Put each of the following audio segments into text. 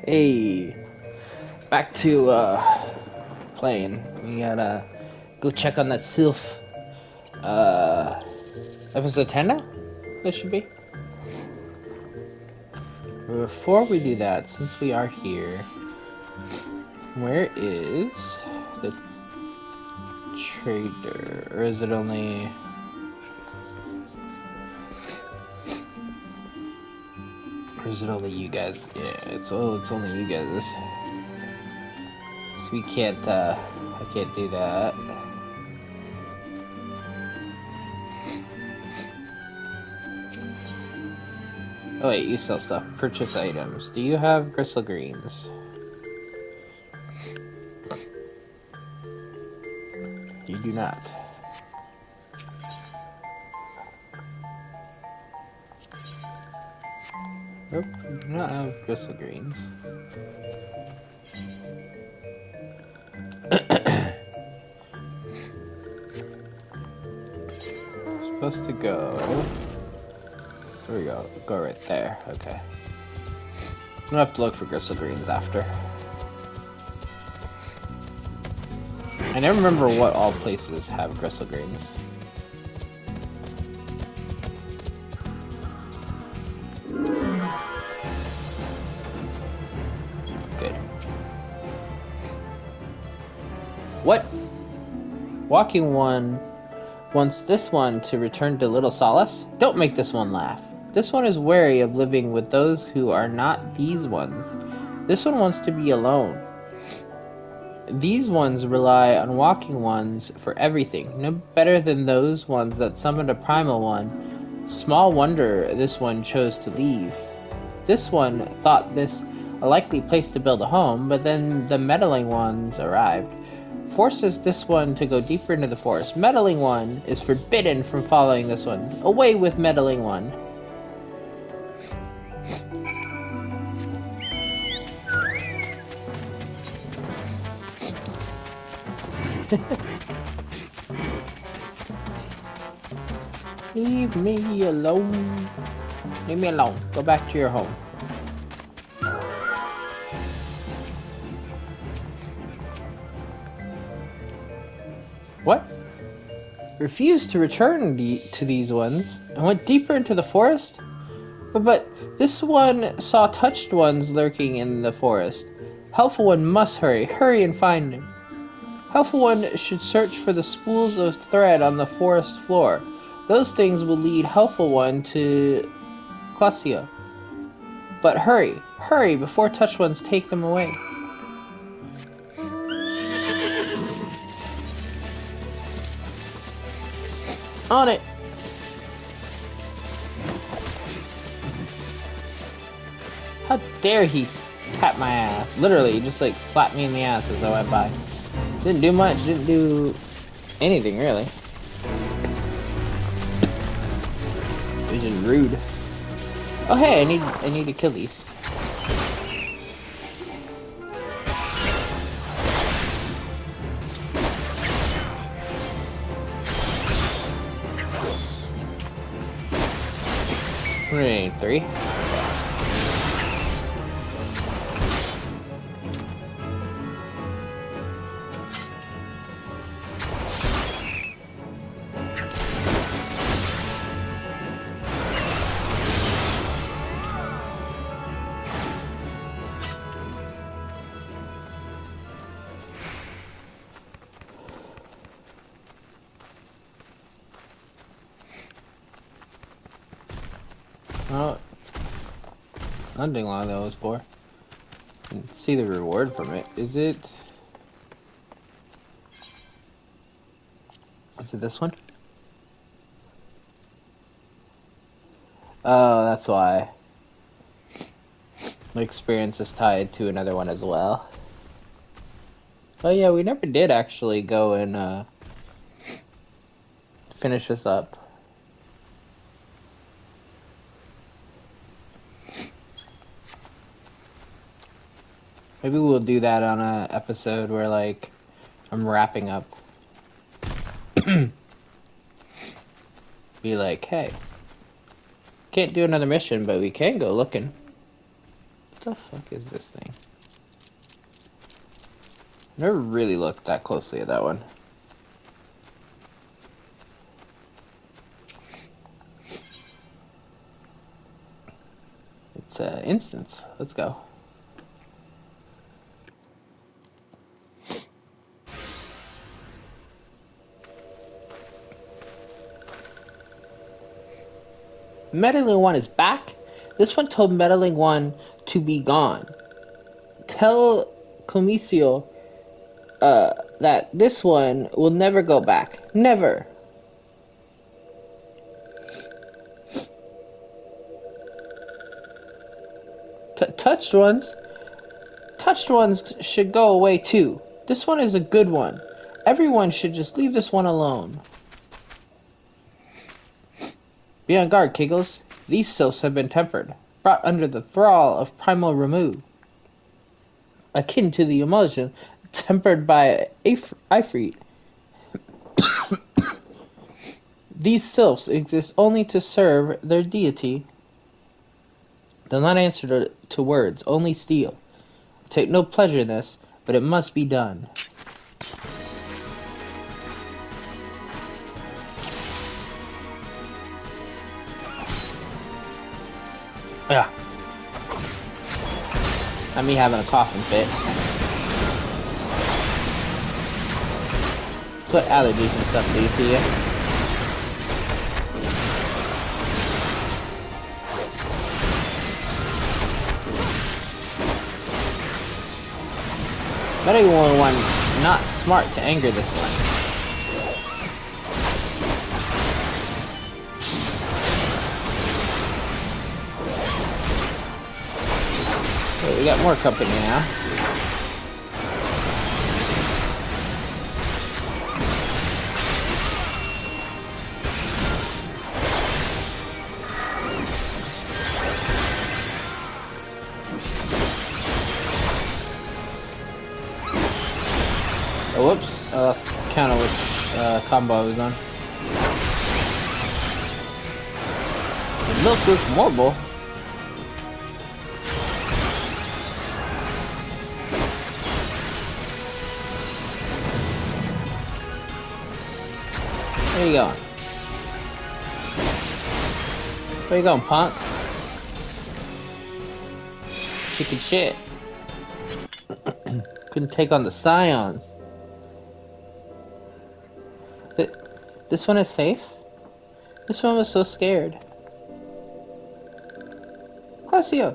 Hey, back to playing. We gotta go check on that Sylph. Uh, episode 10 now? This should be. Before we do that, since we are here, where is the trader? Or is it only... Or is it only you guys? Yeah, it's only you guys. So we can't, I can't do that. Oh wait, you sell stuff. Purchase items. Do you have gristle greens? You do not. Nope, you do not have gristle greens. Supposed to go... There we go. Go right there. Okay. I'm gonna have to look for gristle greens after. I never remember what all places have gristle greens. Good. What? Walking one wants this one to return to Little Solace? Don't make this one laugh. This one is wary of living with those who are not these ones. This one wants to be alone. These ones rely on walking ones for everything, no better than those ones that summoned a primal one. Small wonder this one chose to leave. This one thought this a likely place to build a home, but then the meddling ones arrived. Forces this one to go deeper into the forest. Meddling one is forbidden from following this one. Away with meddling one. Leave me alone. Leave me alone. Go back to your home. What? Refused to return to these ones and went deeper into the forest? But this one saw touched ones lurking in the forest. Helpful one must hurry. Hurry and find him. Helpful one should search for the spools of thread on the forest floor. Those things will lead Helpful one to Classio. But hurry, hurry before touched ones take them away. On it! How dare he tap my ass? Literally, he just like slapped me in the ass as I went by. Didn't do much, didn't do anything really. It was just rude. Oh hey, I need to kill these. Three. Oh, hunting log that was for. And see the reward from it. Is it this one? Oh, that's why. My experience is tied to another one as well. Oh yeah, we never did actually go and finish this up. Maybe we'll do that on a episode where, like, I'm wrapping up. Be like, hey, can't do another mission, but we can go looking. the fuck is this thing? Never really looked that closely at that one. It's an instance. Let's go. Meddling One is back. This one told Meddling One to be gone. Tell Comicio that this one will never go back. Never. Touched ones should go away too. This one is a good one. Everyone should just leave this one alone. Be on guard, Kiggles. These sylphs have been tempered, brought under the thrall of primal Ramu, akin to the emulsion tempered by Ifrit. These sylphs exist only to serve their deity. They'll not answer to words, only steal. I take no pleasure in this, but it must be done. Yeah. Not me having a coughing fit. That's what allergies and stuff do to you. Meddling One, not smart to anger this one. We got more company now. Oh, whoops. I lost count of which combo I was on. The milk was marble. Where you going? Where you going, punk? Chicken shit. Couldn't take on the scions. This one is safe? This one was so scared. Clesio,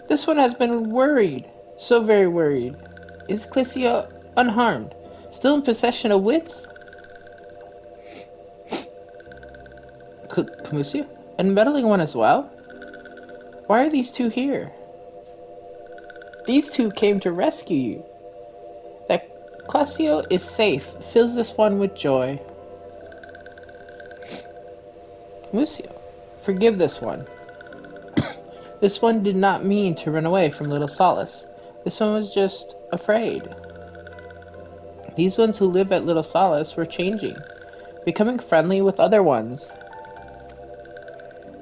this one has been worried. So very worried. Is Clesio unharmed? Still in possession of wits? Comicio? And Meddling One as well? Why are these two here? These two came to rescue you. That Clesio is safe fills this one with joy. Comicio, forgive this one. This one did not mean to run away from Little Solace. This one was just afraid. These ones who live at Little Solace were changing, becoming friendly with other ones.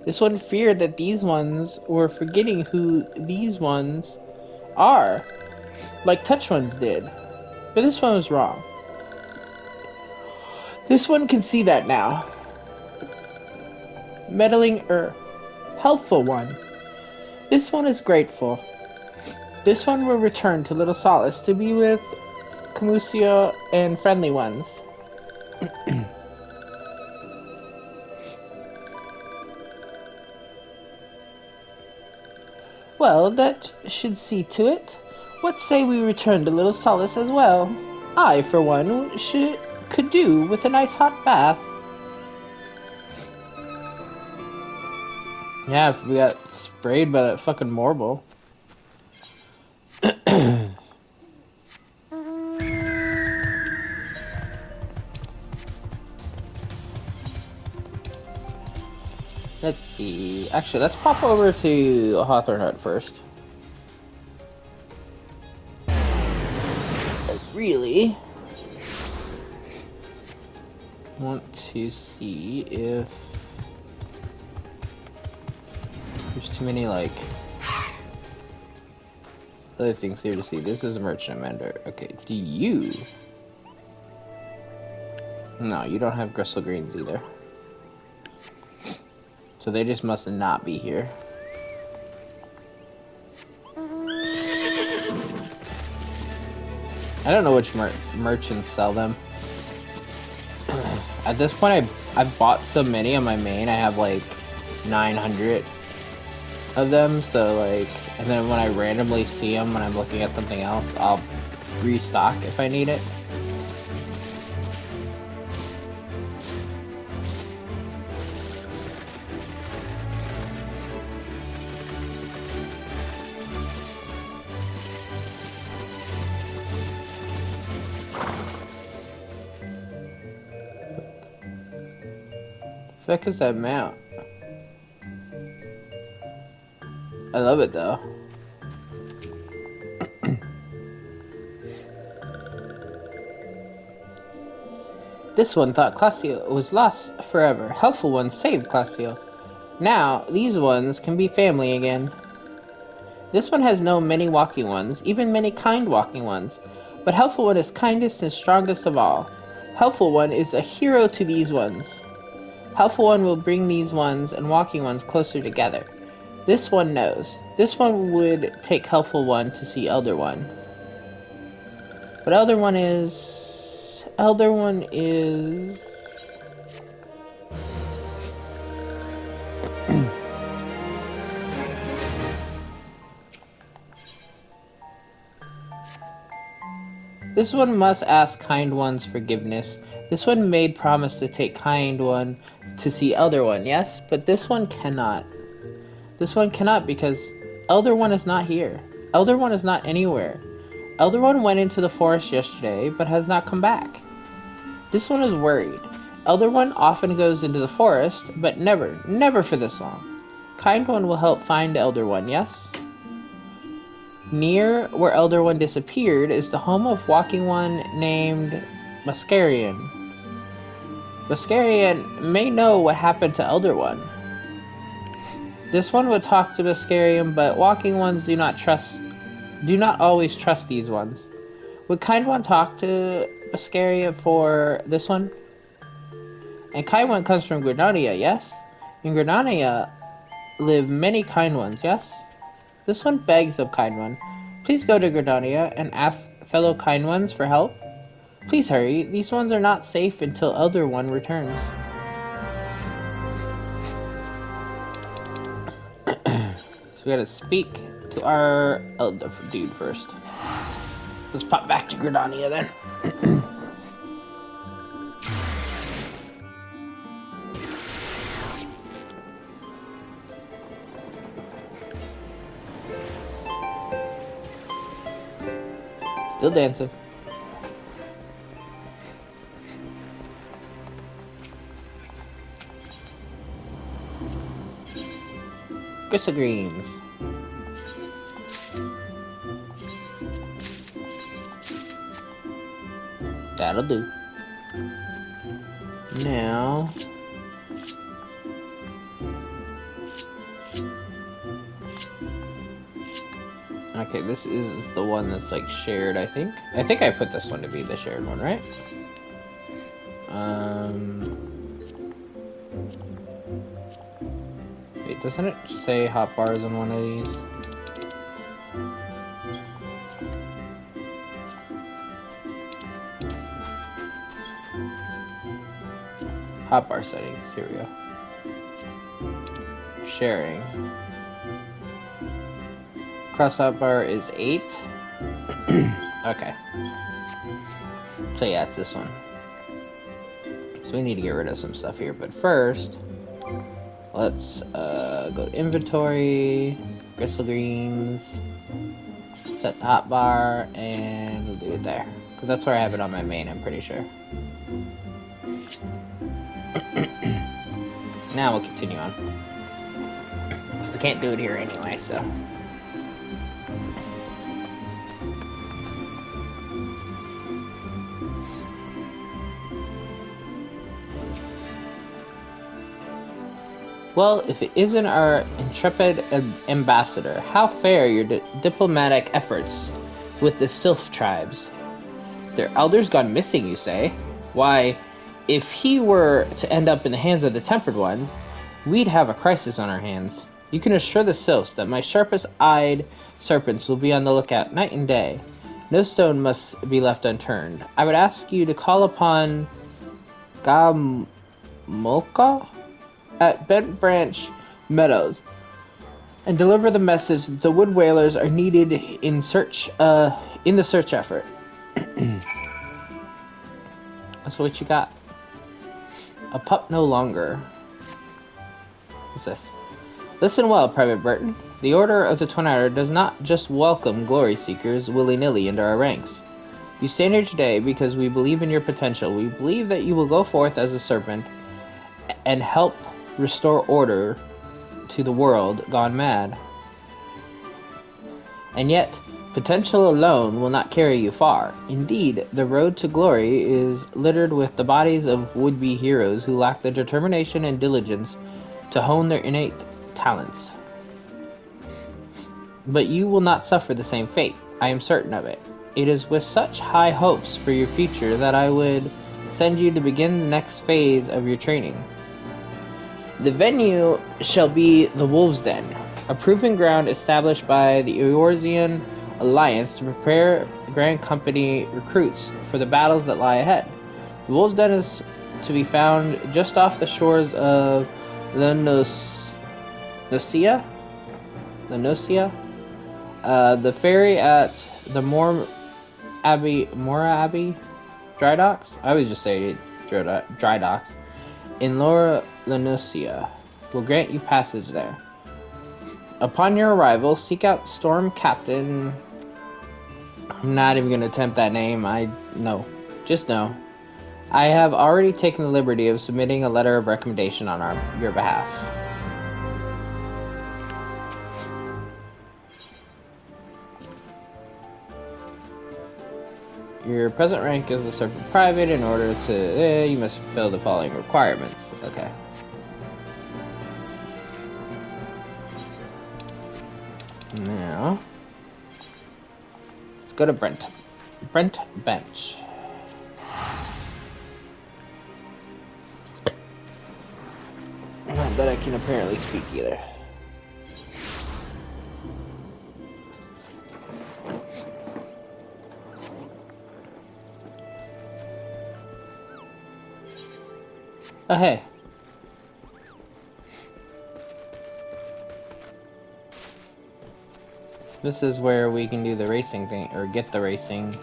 This one feared that these ones were forgetting who these ones are, like Touch Ones did. But this one was wrong. This one can see that now. Meddling helpful one. This one is grateful. This one will return to Little Solace to be with Comicio and friendly ones. Well, that should see to it. What say we return to Little Solace as well? I, for one, could do with a nice hot bath. Yeah, if we got sprayed by that fucking marble. Let's see. Actually, let's pop over to Hawthorne Hut first. I really want to see if there's too many, like, Other things here to see. This is a merchant vendor. Okay, do you... No, you don't have crystal greens either. So they just must not be here. I don't know which merchants sell them. At this point, I've bought so many on my main. I have like 900 of them. So like, and then when I randomly see them when I'm looking at something else, I'll restock if I need it. The fuck is that mount? I love it though. This one thought Classio was lost forever. Helpful one saved Classio. Now, these ones can be family again. This one has no many walking ones, even many kind walking ones. But Helpful One is kindest and strongest of all. Helpful One is a hero to these ones. Helpful One will bring these ones and walking ones closer together. This one knows. This one would take Helpful One to see Elder One. But Elder One is... Elder One is... This one must ask Kind One's forgiveness. This one made promise to take Kind One to see Elder One, yes? But this one cannot. This one cannot because Elder One is not here. Elder One is not anywhere. Elder One went into the forest yesterday, but has not come back. This one is worried. Elder One often goes into the forest, but never for this long. Kind One will help find Elder One, yes? Near where Elder One disappeared is the home of walking one named Mascarian. Mascarian may know what happened to Elder One. This one would talk to Mascarian, but walking ones do not always trust these ones. Would Kind One talk to Mascarian for this one? And Kind One comes from Gridania, yes? In Gridania live many Kind Ones, yes? This one begs of Kind One. Please go to Gridania and ask fellow Kind Ones for help. Please hurry. These ones are not safe until Elder One returns. So we gotta speak to our Elder dude first. Let's pop back to Gridania then. Still dancing. Crystal greens. That'll do. Now... Okay, this is the one that's like shared, I think. I think I put this one to be the shared one, right? Wait, doesn't it say hot bars on one of these? Hotbar settings, here we go. Sharing. Cross hotbar is 8. Okay. So yeah, it's this one. So we need to get rid of some stuff here, but first, let's go to inventory, crystal greens, set hotbar, and we'll do it there. Because that's where I have it on my main, I'm pretty sure. Now we'll continue on. Because I can't do it here anyway, so. Well, if it isn't our intrepid ambassador, how fare your diplomatic efforts with the Sylph tribes? Their elders gone missing, you say? Why, if he were to end up in the hands of the Tempered One, we'd have a crisis on our hands. You can assure the Sylphs that my sharpest-eyed serpents will be on the lookout night and day. No stone must be left unturned. I would ask you to call upon Gamolka at Bent Branch Meadows and deliver the message that the wood whalers are needed in the search effort. That's what you got. A pup no longer. What's this? Listen well, Private Burton. The Order of the Twin Idol does not just welcome glory seekers willy-nilly into our ranks. You stand here today because we believe in your potential. We believe that you will go forth as a serpent and help restore order to the world gone mad. And yet, potential alone will not carry you far. Indeed, the road to glory is littered with the bodies of would-be heroes who lack the determination and diligence to hone their innate talents. But you will not suffer the same fate. I am certain of it. It is with such high hopes for your future that I would send you to begin the next phase of your training. The venue shall be the Wolves' Den, a proving ground established by the Eorzean Alliance to prepare Grand Company recruits for the battles that lie ahead. The Wolves' Den is to be found just off the shores of the Nocia, the ferry at the Mora Abbey Dry Docks. I always just say Dry Docks. In Laura Lenocia will grant you passage there. Upon your arrival, seek out Storm Captain. I'm not even going to attempt that name. Just know. I have already taken the liberty of submitting a letter of recommendation on your behalf. Your present rank is a Serpent Private. In order to... you must fulfill the following requirements. Okay. Now... let's go to Brent. Brent Bench. Not that I can apparently speak either. Oh, hey. This is where we can do the racing thing, or get the racing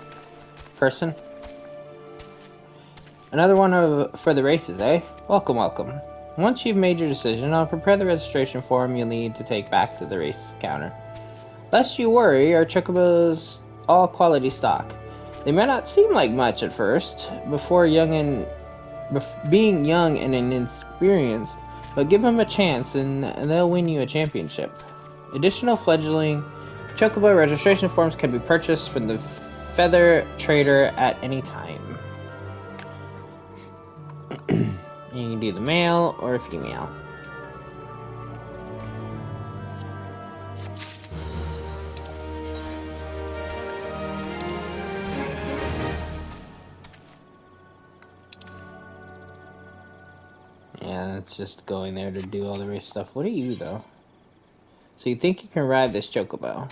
person. Another one for the races, eh? Welcome, welcome. Once you've made your decision, I'll prepare the registration form you'll need to take back to the race counter. Lest you worry, our chocobos all quality stock. They may not seem like much at first, being young and inexperienced, but give them a chance and they'll win you a championship. Additional fledgling chocobo registration forms can be purchased from the Feather Trader at any time. You can do the male or female. Yeah, it's just going there to do all the race stuff. What are you, though? So you think you can ride this chocobo?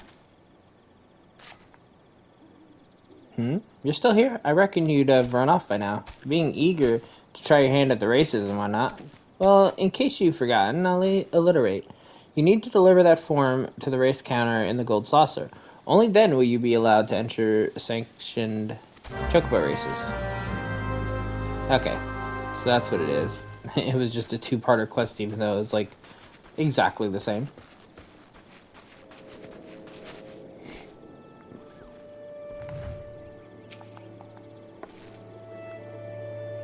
You're still here? I reckon you'd have run off by now. Being eager to try your hand at the races and whatnot. Well, in case you've forgotten, I'll alliterate. You need to deliver that form to the race counter in the gold saucer. Only then will you be allowed to enter sanctioned chocobo races. Okay, so that's what it is. It was just a two-parter quest, even though it was like exactly the same.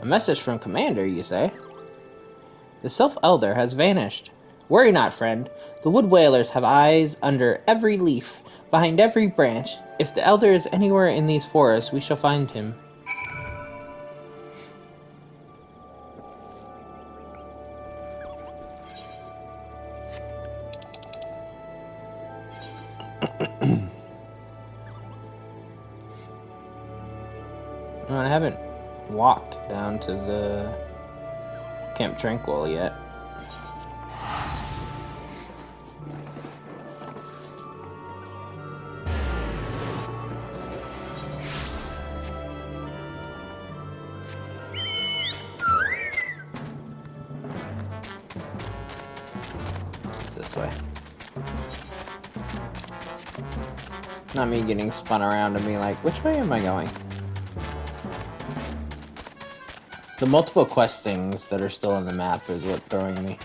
A message from Commander, you say? The Self-Elder has vanished. Worry not, friend. The Wood Whalers have eyes under every leaf, behind every branch. If the Elder is anywhere in these forests, we shall find him. No, I haven't walked down to the Camp Tranquil yet. This way. Not me getting spun around and being like, which way am I going? The multiple quest things that are still on the map is what's throwing me.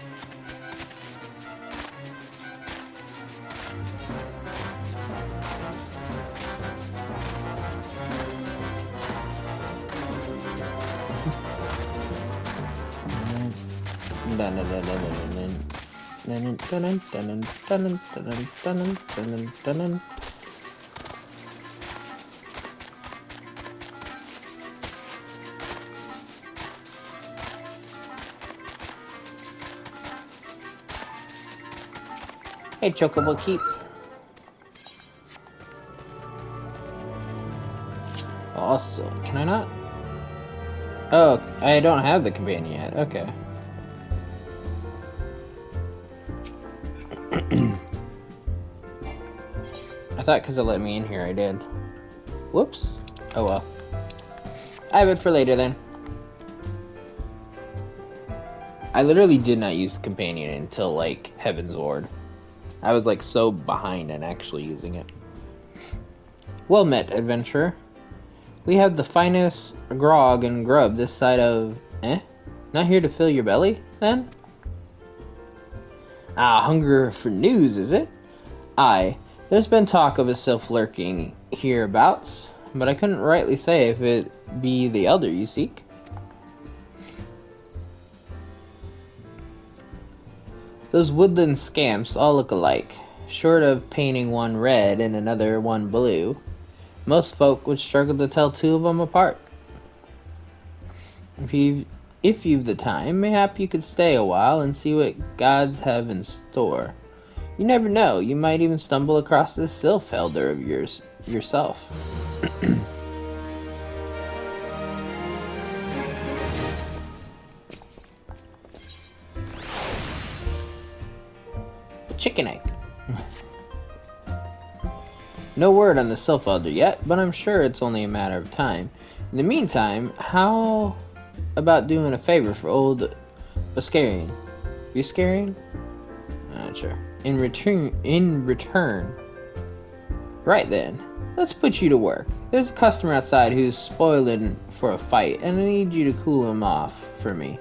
Hey, Chocobo Keep. Also, can I not? Oh, I don't have the companion yet. Okay. I thought because it let me in here, I did. Whoops. Oh well. I have it for later then. I literally did not use the companion until like Heaven's Ward. I was like so behind in actually using it. Well met, adventurer. We have the finest grog and grub this side of... Not here to fill your belly, then? Ah, hunger for news, is it? Aye, there's been talk of a sylph lurking hereabouts, but I couldn't rightly say if it be the elder you seek. Those woodland scamps all look alike, short of painting one red and another one blue. Most folk would struggle to tell two of them apart. If you've the time, mayhap you could stay a while and see what gods have in store. You never know, you might even stumble across this sylph elder of yours yourself. Chicken egg. No word on the sylph elder yet, but I'm sure it's only a matter of time. In the meantime, how about doing a favor for old Buscarian? Buscarian? I'm not sure. In return. Right then, let's put you to work. There's a customer outside who's spoiling for a fight, and I need you to cool him off for me.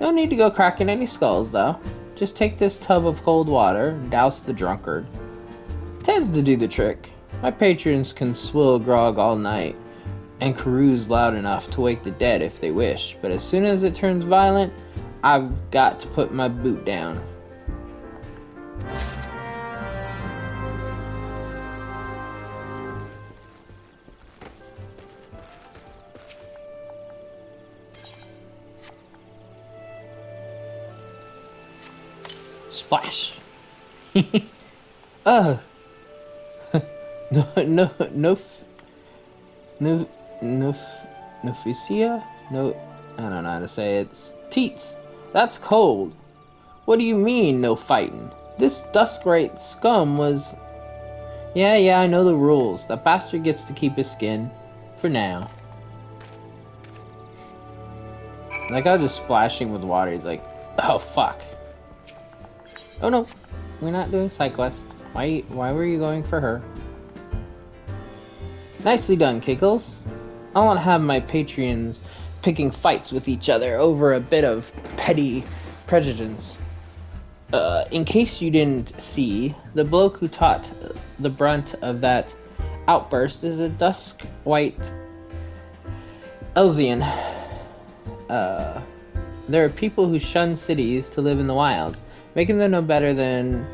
No need to go cracking any skulls, though. Just take this tub of cold water and douse the drunkard. Tends to do the trick. My patrons can swill grog all night and carouse loud enough to wake the dead if they wish, but as soon as it turns violent, I've got to put my boot down. Splash! No, Nophicia? No, I don't know how to say it. It's teats. That's cold. What do you mean, no fighting? This Duskrite scum was... Yeah, I know the rules. That bastard gets to keep his skin. For now. Like, I was just splashing with water. He's like, oh, fuck. Oh, no. We're not doing side quest. Why were you going for her? Nicely done, Kiggles. I want to have my Patreons picking fights with each other over a bit of petty prejudice. In case you didn't see, the bloke who taught the brunt of that outburst is a dusk white Elzian. There are people who shun cities to live in the wilds, making them no better than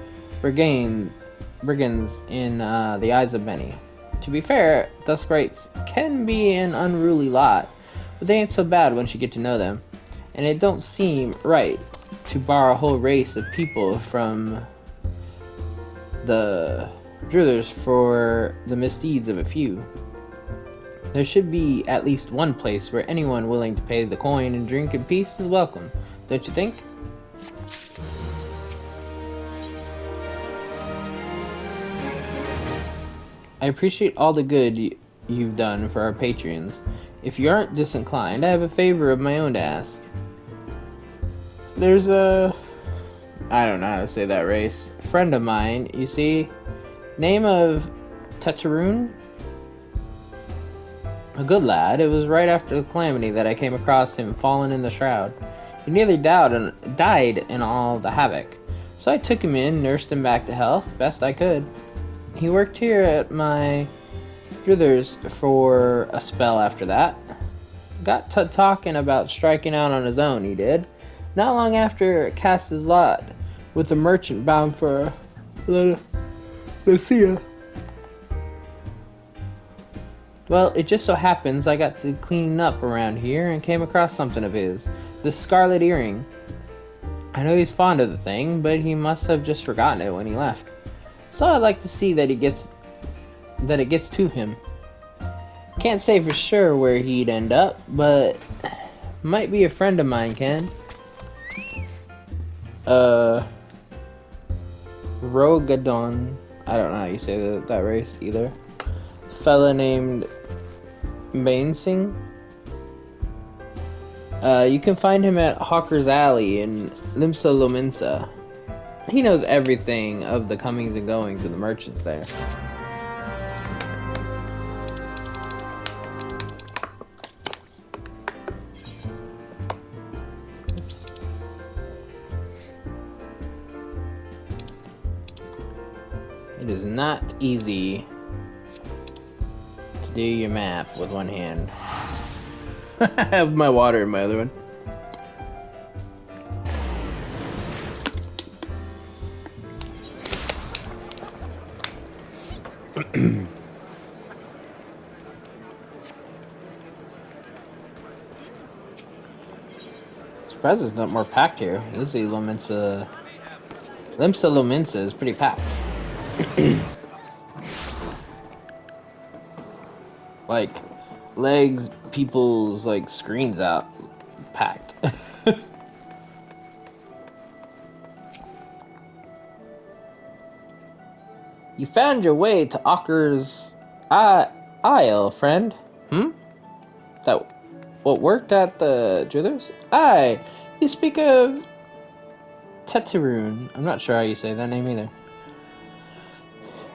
brigands in the eyes of many. To be fair, Duskrites can be an unruly lot, but they ain't so bad once you get to know them, and it don't seem right to bar a whole race of people from the drillers for the misdeeds of a few. There should be at least one place where anyone willing to pay the coin and drink in peace is welcome, don't you think? I appreciate all the good you've done for our patrons. If you aren't disinclined, I have a favor of my own to ask. There's a... I don't know how to say that race. A friend of mine, you see? Name of Toto-Rak? A good lad. It was right after the calamity that I came across him fallen in the shroud. He nearly died in all the havoc. So I took him in, nursed him back to health, best I could. He worked here at my brother's for a spell after that. Got to talking about striking out on his own, he did. Not long after, cast his lot with a merchant bound for Lucia. Well, it just so happens I got to clean up around here and came across something of his. The scarlet earring. I know he's fond of the thing, but he must have just forgotten it when he left. So I'd like to see that it gets to him. Can't say for sure where he'd end up, but might be a friend of mine can. Rogadon. I don't know how you say that race either. Fella named Bainsing. You can find him at Hawker's Alley in Limsa Lominsa. He knows everything of the comings and goings of the merchants there. Oops. It is not easy to do your map with one hand. I have my water in my other one. Surprised it's not more packed here. Usually Limsa Lominsa is pretty packed. Like legs, people's like screens out packed. You found your way to Hawker's Isle, friend. That what worked at the jewelers? Aye, you speak of Toto-Rak. I'm not sure how you say that name either.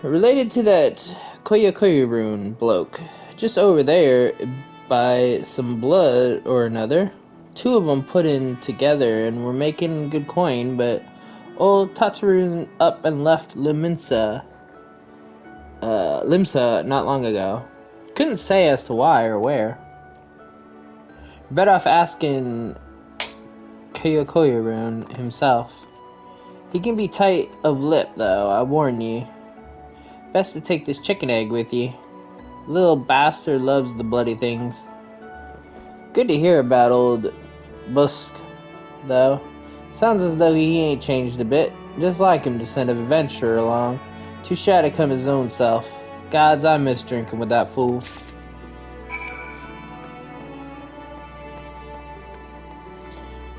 Related to that Koya bloke. Just over there, by some blood or another. Two of them put in together and were making good coin, but old Toto-Rak up and left Limsa not long ago. Couldn't say as to why or where. Better off asking Koya himself. He can be tight of lip, though, I warn ye. Best to take this chicken egg with ye. Little bastard loves the bloody things. Good to hear about old Busk, though. Sounds as though he ain't changed a bit. Just like him to send an adventurer along. Too shy to come his own self. Gods, I miss drinking with that fool.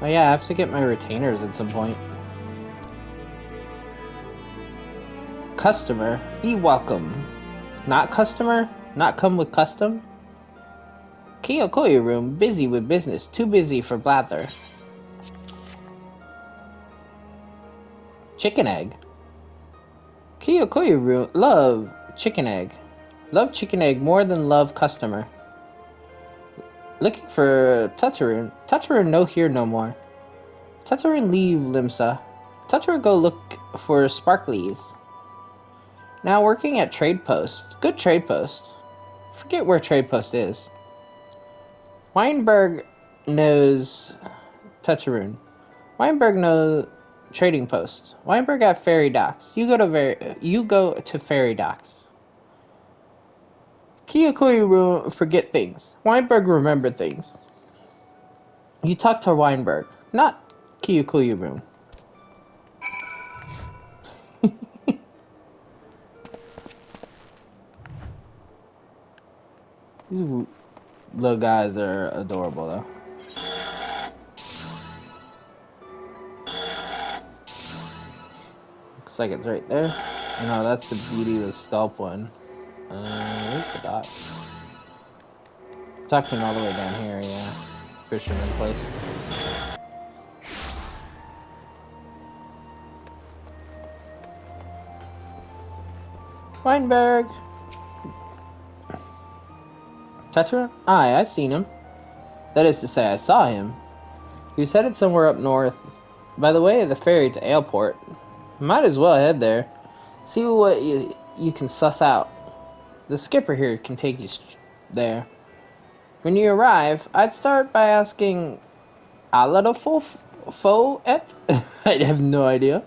Oh yeah, I have to get my retainers at some point. Customer, be welcome. Not customer? Not come with custom? Koya busy with business. Too busy for blather. Chicken egg. Koya love chicken egg. Love chicken egg more than love customer. Looking for Toto-Rak. Toto-Rak no here no more. Toto-Rak leave Limsa. Toto-Rak go look for sparklies. Now working at trade post. Good trade post. Forget where trade post is. Weinberg knows Toto-Rak. Weinberg knows trading post. Weinberg at ferry docks. You go to ferry docks. Koya forget things. Weinberg remember things. You talk to Weinberg, not Koya. These little guys are adorable, though. Looks like it's right there. No, that's the Beauty of the Sculpt one. Where's the dot? Tucked in all the way down here, yeah. Fisherman place. Weinberg! Tetra? Aye, I've seen him. That is to say, I saw him. He was headed somewhere up north, by the way of the ferry to Aleport. Might as well head there. See what you can suss out. The skipper here can take you there. When you arrive, I'd start by asking Aladofo-et? I have no idea.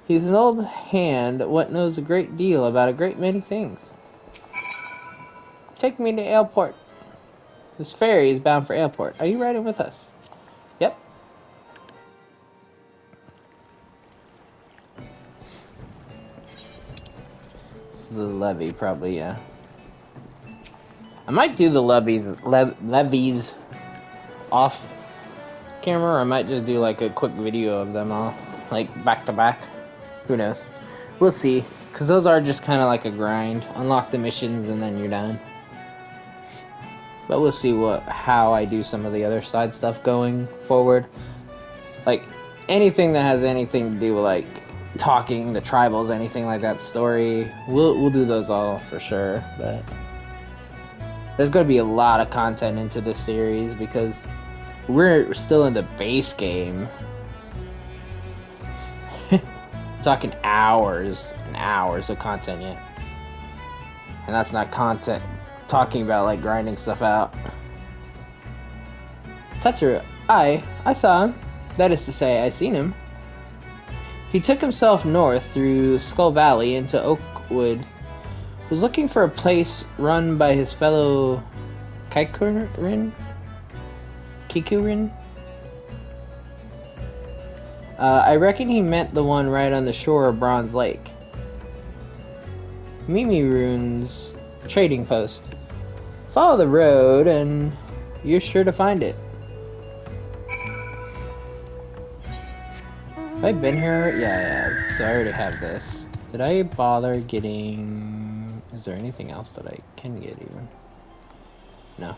He's an old hand what knows a great deal about a great many things. Take me to Aleport. This ferry is bound for Aleport. Are you riding with us? Yep. This is the levee, probably, yeah. I might do the levies off camera, or I might just do like a quick video of them all, like back to back. Who knows? We'll see, because those are just kind of like a grind. Unlock the missions and then you're done. But we'll see how I do some of the other side stuff going forward. Like anything that has anything to do with like talking, the tribals, anything like that story. We'll do those all for sure. But there's going to be a lot of content into this series because we're still in the base game. Talking hours and hours of content yet. And that's not content talking about like grinding stuff out. Tetra, I saw him. That is to say, I seen him. He took himself north through Skull Valley into Oakwood. Was looking for a place run by his fellow Kikurin? I reckon he meant the one right on the shore of Bronze Lake. Mimi Rune's trading post. Follow the road and you're sure to find it. Have I been here? Yeah, I have. So I already have this. Did I bother getting... Is there anything else that I can get even? No.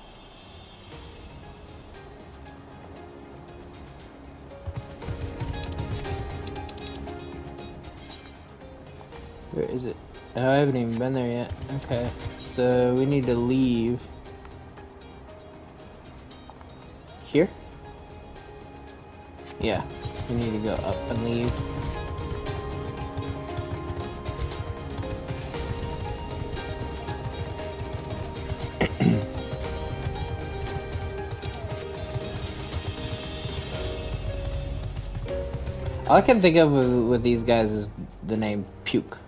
Where is it? Oh, I haven't even been there yet. Okay, so we need to leave here? Yeah, we need to go up and leave. All I can think of with these guys is the name Puke.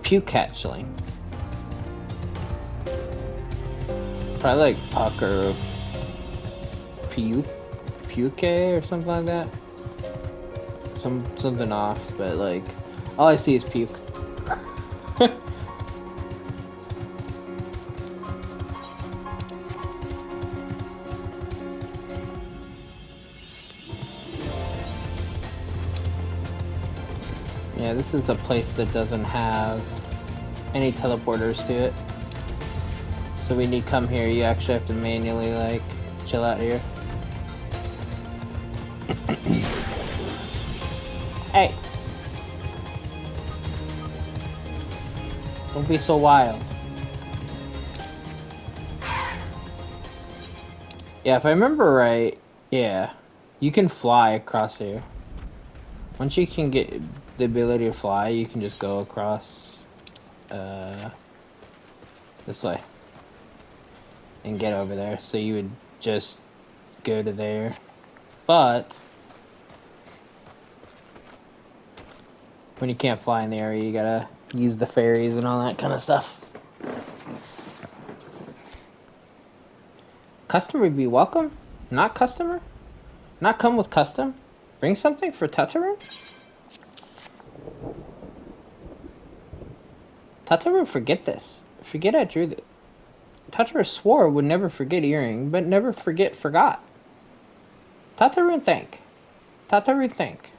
Puke hatchling. Probably like Puck or Puke or something like that. Something off, but like all I see is Puke. Yeah, this is the place that doesn't have any teleporters to it. So when you come here, you actually have to manually, like, chill out here. Hey! Don't be so wild. Yeah, if I remember right, yeah, you can fly across here. Once you can get the ability to fly, you can just go across this way and get over there. So you would just go to there, but when you can't fly in the area, you gotta use the ferries and all that kind of stuff. Customer would be welcome? Not customer? Not come with custom? Bring something for Toto-Rak? Toto-Rak, forget this. Forget I drew this. Totoro swore would never forget Earring, but never forgot. Tataru thank. Tataru thank.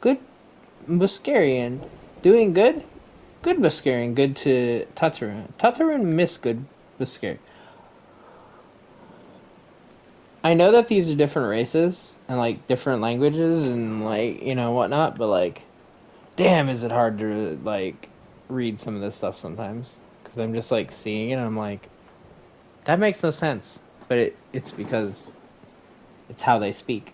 Good Muscarian. Doing good? Good Muscarian. Good to Tataru. Tataru miss good Muscarian. I know that these are different races and like different languages and like, you know, whatnot, but like, damn, is it hard to like read some of this stuff sometimes. Because I'm just like seeing it and I'm like, that makes no sense. But it's because it's how they speak.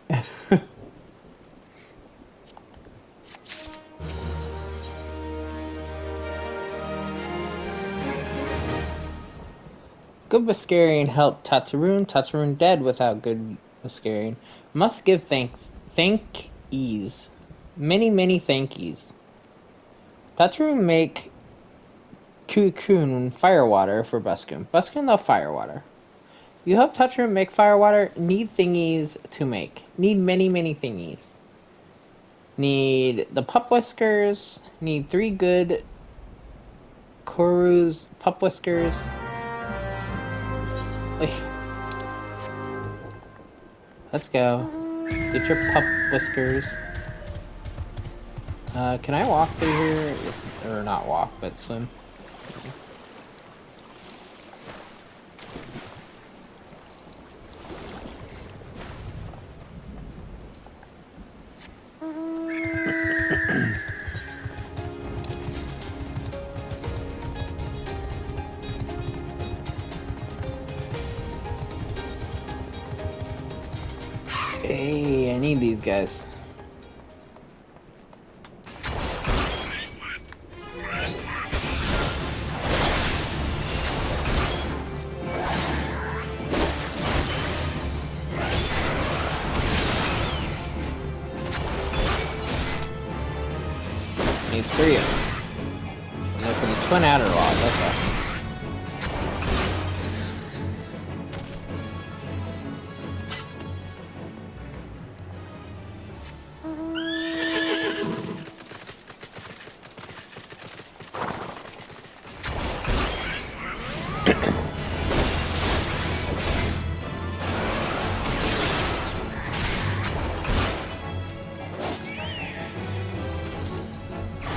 Good Mascarian helped Tatsuroon. Tatsuroon dead without good Mascarian. Must give thanks. Thank-ease. Many thank-ease. Tatsuroon make Kukun firewater for Buskun. Buskun love firewater. You help Tatsuroon make firewater. Need thingies to make. Need many thingies. Need the pup whiskers. Need 3 good Koru's pup whiskers. Let's go. Get your pup whiskers. Can I walk through here? Or not walk, but swim. Hey, I need these guys. Need 3 of them. And they're for the twin outer log, that's all.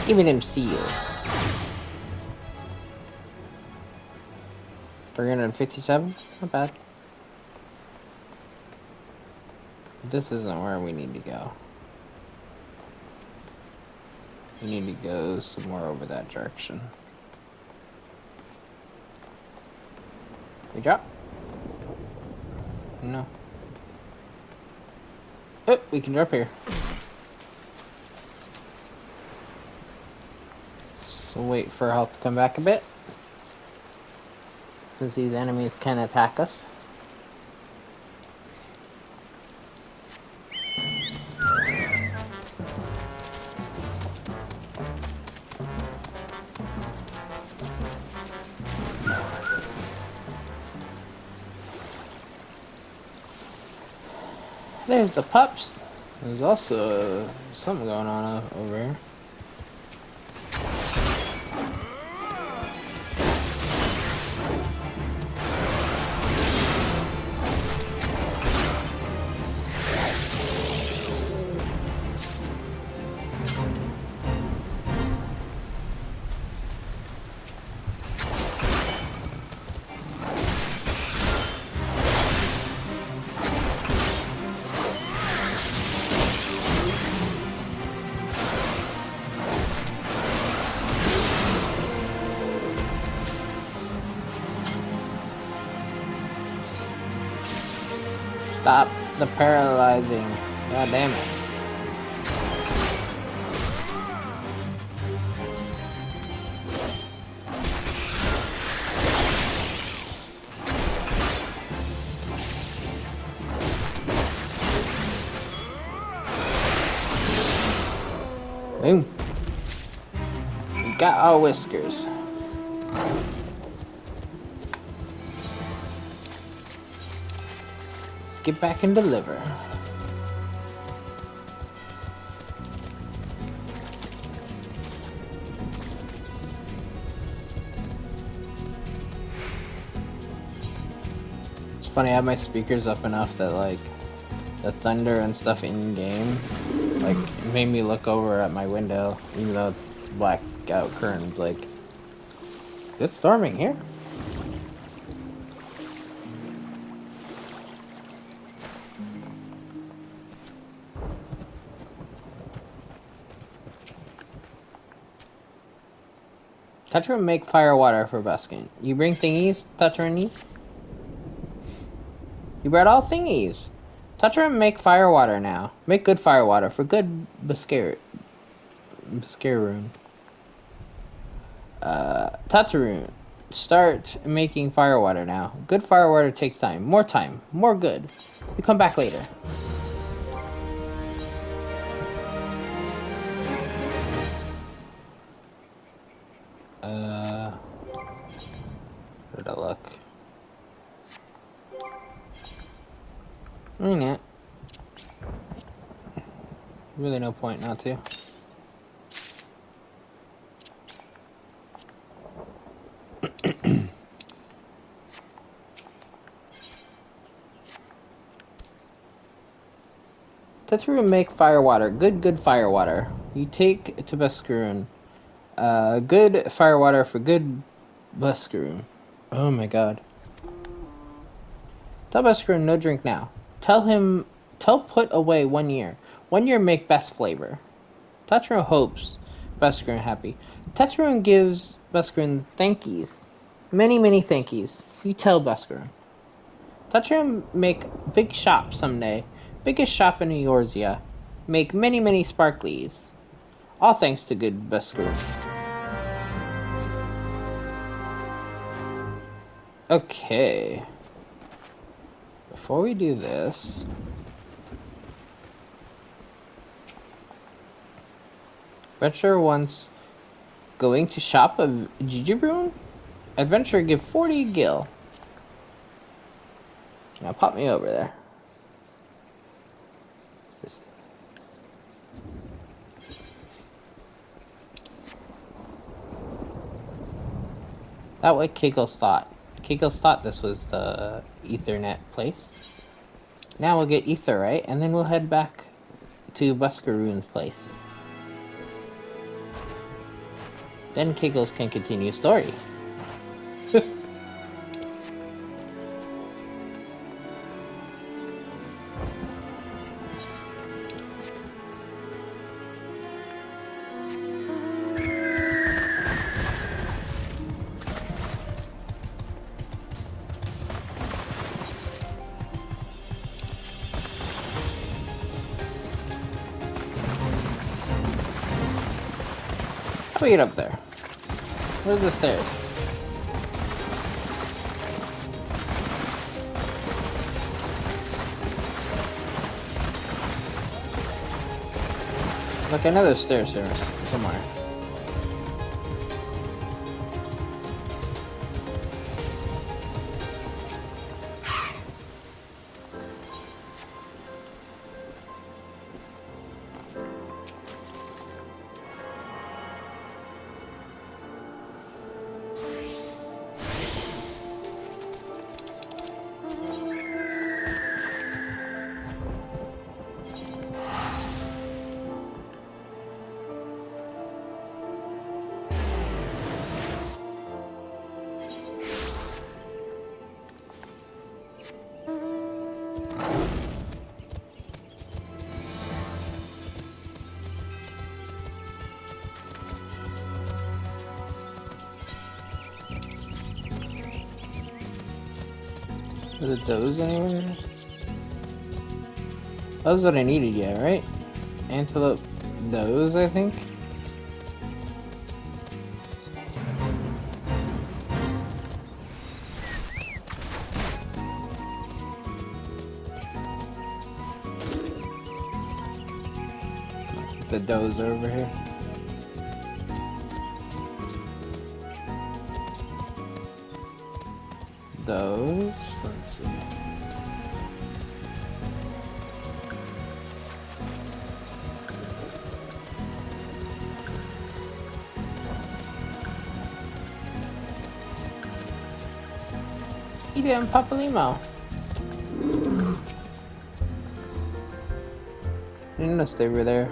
Give me them seals. 357? Not bad. This isn't where we need to go. We need to go somewhere over that direction. We drop? No. Oh, we can drop here. So wait for health to come back a bit. Since these enemies can attack us. There's the pups. There's also something going on over here. Stop the paralyzing. God damn it. Boom. We got our whiskers. Get back and deliver. funny, I have my speakers up enough that like the thunder and stuff in game like it made me look over at my window even though it's blackout curtains. Like, it's storming here. Tetra make fire water for busking. You bring thingies, Tetra? You brought all thingies. Tetra make fire water now. Make good fire water for good Biscaroon. Tataroon, start making fire water now. Good fire water takes time. More good. You come back later. Where'd I look? Yeah. Really no point not to. Tataroon make fire water. Good fire water. You take to Biscaroon. Good fire water for good Biscaroon. Oh my god. Tell Biscaroon no drink now. Tell put away 1 year. 1 year make best flavor. Tataroon hopes Biscaroon happy. Tataroon gives Biscaroon thankies. Many thankies. You tell Biscaroon. Tataroon make big shop someday. Biggest shop in Eorzea. Make many sparklies. All thanks to good Biscaroon. Okay. Before we do this, Adventure wants going to shop of Jijibroon? Adventure give 40 gil. Now pop me over there. That way Kiggles thought. Kiggles thought this was the Ethernet place. Now we'll get Etherite, and then we'll head back to Biscaroon's place. Then Kiggles can continue story. How do we get up there? Where's the stairs? Look, another stairs there somewhere. Is it those anywhere? That was what I needed, yeah, right? Antelope those, I think? Keep the does over here. Those, let's see. Ida and Papalimo. I didn't notice they were there.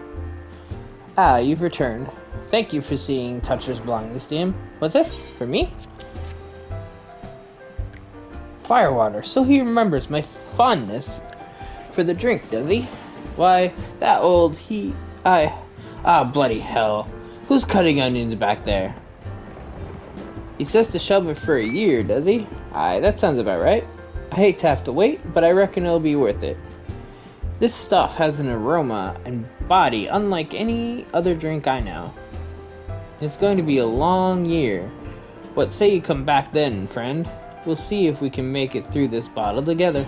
Ah, you've returned. Thank you for seeing Toucher's belongings to him. What's this? For me? Firewater. So he remembers my fondness for the drink, does he? Why, that old bloody hell. Who's cutting onions back there? He says to shelve it for a year, does he? Aye, that sounds about right. I hate to have to wait, but I reckon it'll be worth it. This stuff has an aroma and body unlike any other drink I know. It's going to be a long year. What say you come back then, friend? We'll see if we can make it through this bottle together.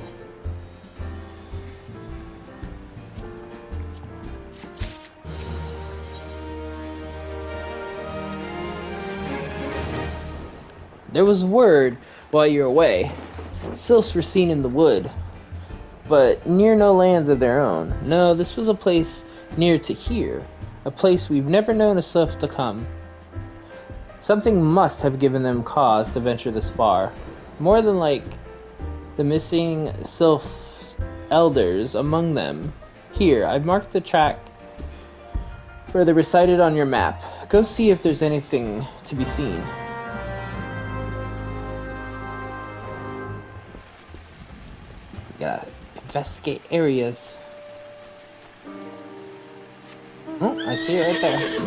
There was word while you were away. Sylphs were seen in the wood, but near no lands of their own. No, this was a place near to here, a place we've never known a sylph to come. Something must have given them cause to venture this far. More than like the missing sylph elders among them. Here, I've marked the track further recited on your map. Go see if there's anything to be seen. Gotta investigate areas. Oh, I see it right there.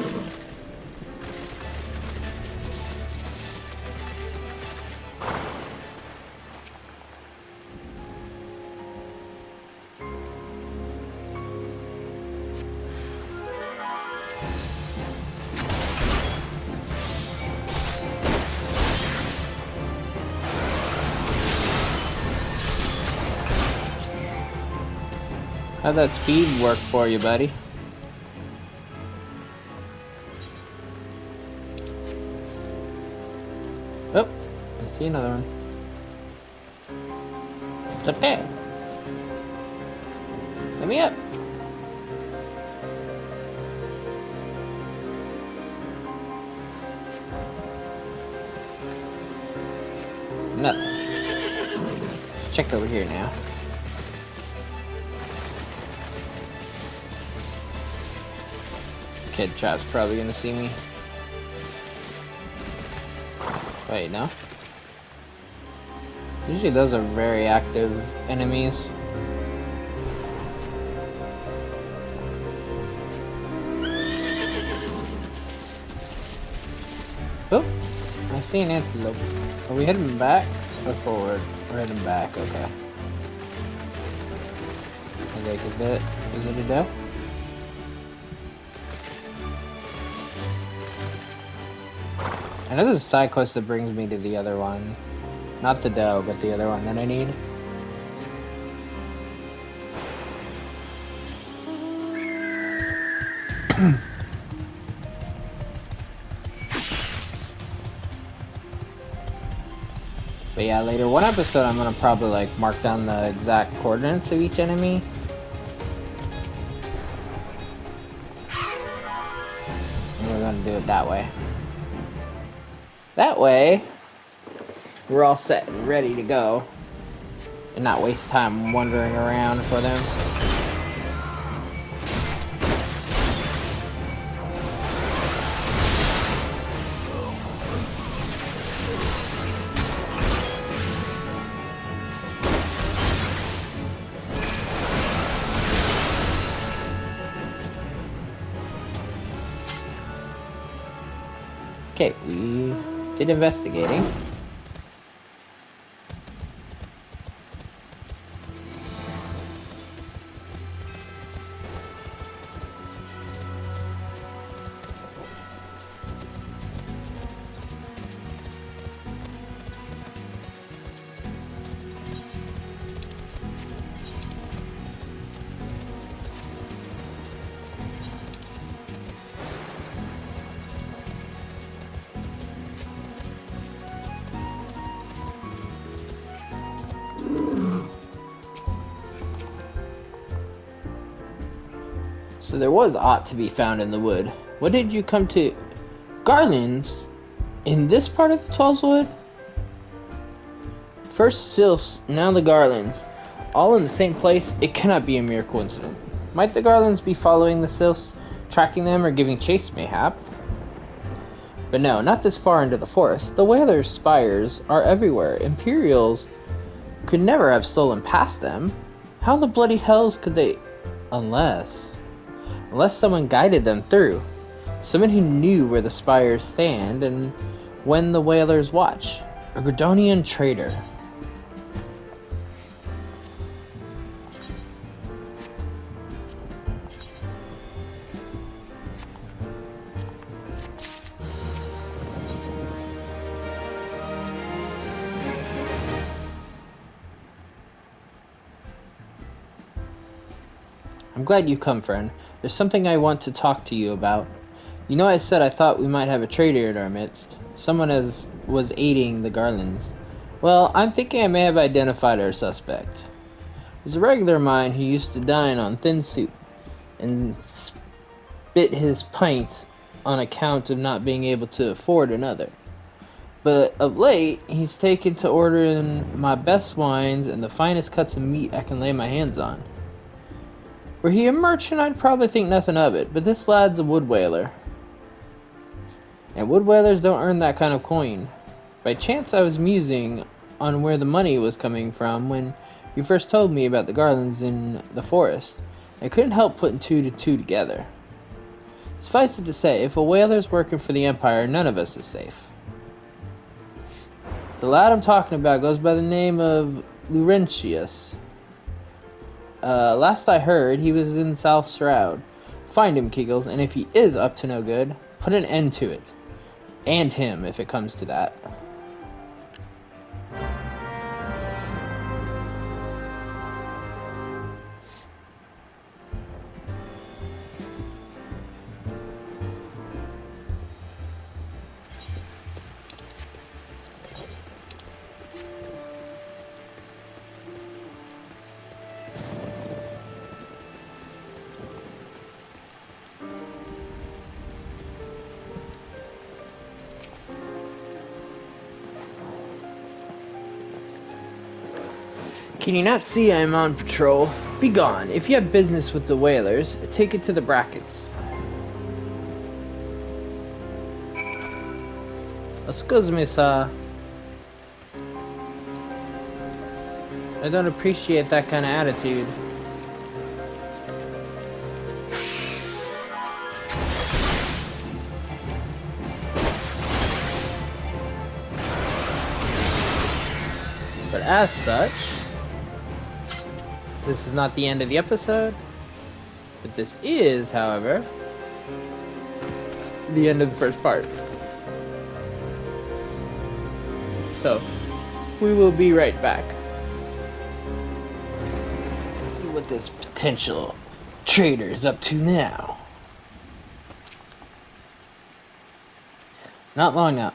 How'd that speed work for you, buddy? Oh, I see another one. It's up there. Let me up. Nothing. Let's check over here now. Kid Trap's probably gonna see me. Wait, no? Usually those are very active enemies. Oh, I see an antelope. Are we heading back or forward? We're heading back, okay. Like, is it a doe? And this is a side quest that brings me to the other one. Not the doe, but the other one that I need. But yeah, later one episode I'm gonna probably like mark down the exact coordinates of each enemy. And we're gonna do it that way. That way, we're all set and ready to go, and not waste time wandering around for them. Okay, we did investigating. So there was aught to be found in the wood. What did you come to? Garlands? In this part of the Twelveswood? First sylphs, now the garlands. All in the same place? It cannot be a mere coincidence. Might the Garlands be following the Sylphs, tracking them, or giving chase, mayhap? But no, not this far into the forest. The Whalers' spires are everywhere. Imperials could never have stolen past them. How in the bloody hells could they... Unless someone guided them through. Someone who knew where the spires stand and when the Whalers watch. A Gridonian traitor. I'm glad you've come, friend. There's something I want to talk to you about. You know I said I thought we might have a traitor in our midst. Someone was aiding the Garlands. Well, I'm thinking I may have identified our suspect. He's a regular of mine who used to dine on thin soup and spit his pint on account of not being able to afford another. But of late, he's taken to ordering my best wines and the finest cuts of meat I can lay my hands on. Were he a merchant, I'd probably think nothing of it, but this lad's a wood whaler. And wood whalers don't earn that kind of coin. By chance I was musing on where the money was coming from when you first told me about the Garlands in the forest. I couldn't help putting two to two together. Suffice it to say, if a whaler's working for the Empire, none of us is safe. The lad I'm talking about goes by the name of Laurentius. Last I heard, he was in South Shroud. Find him, Kiggles, and if he is up to no good, put an end to it. And him, if it comes to that. Can you not see I am on patrol? Be gone. If you have business with the whalers, take it to the brackets. Excuse me, sir. I don't appreciate that kind of attitude. But as such, this is not the end of the episode, but this is, however, the end of the first part. So, we will be right back. See what this potential traitor is up to now. Not long now.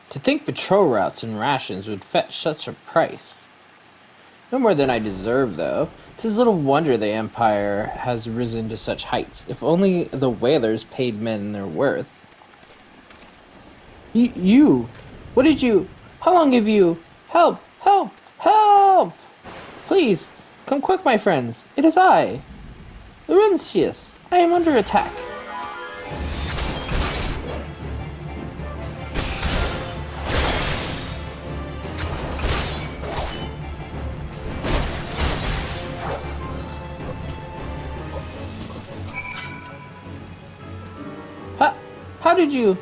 To think patrol routes and rations would fetch such a price. No more than I deserve, though. 'Tis little wonder the Empire has risen to such heights. If only the whalers paid men their worth. You! What did you... How long have you... Help! Help! Help! Please, come quick, my friends. It is I, Laurentius. I am under attack. How did you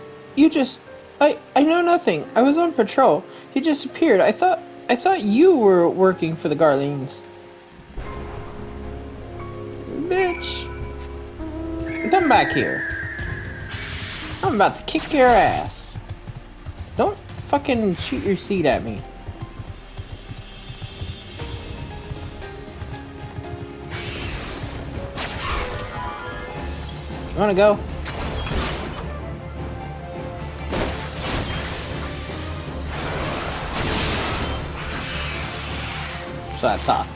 just... I know nothing. I was on patrol. He disappeared. I thought you were working for the Garlands. Bitch. Come back here. I'm about to kick your ass. Don't fucking shoot your seat at me. You wanna go? So I thought.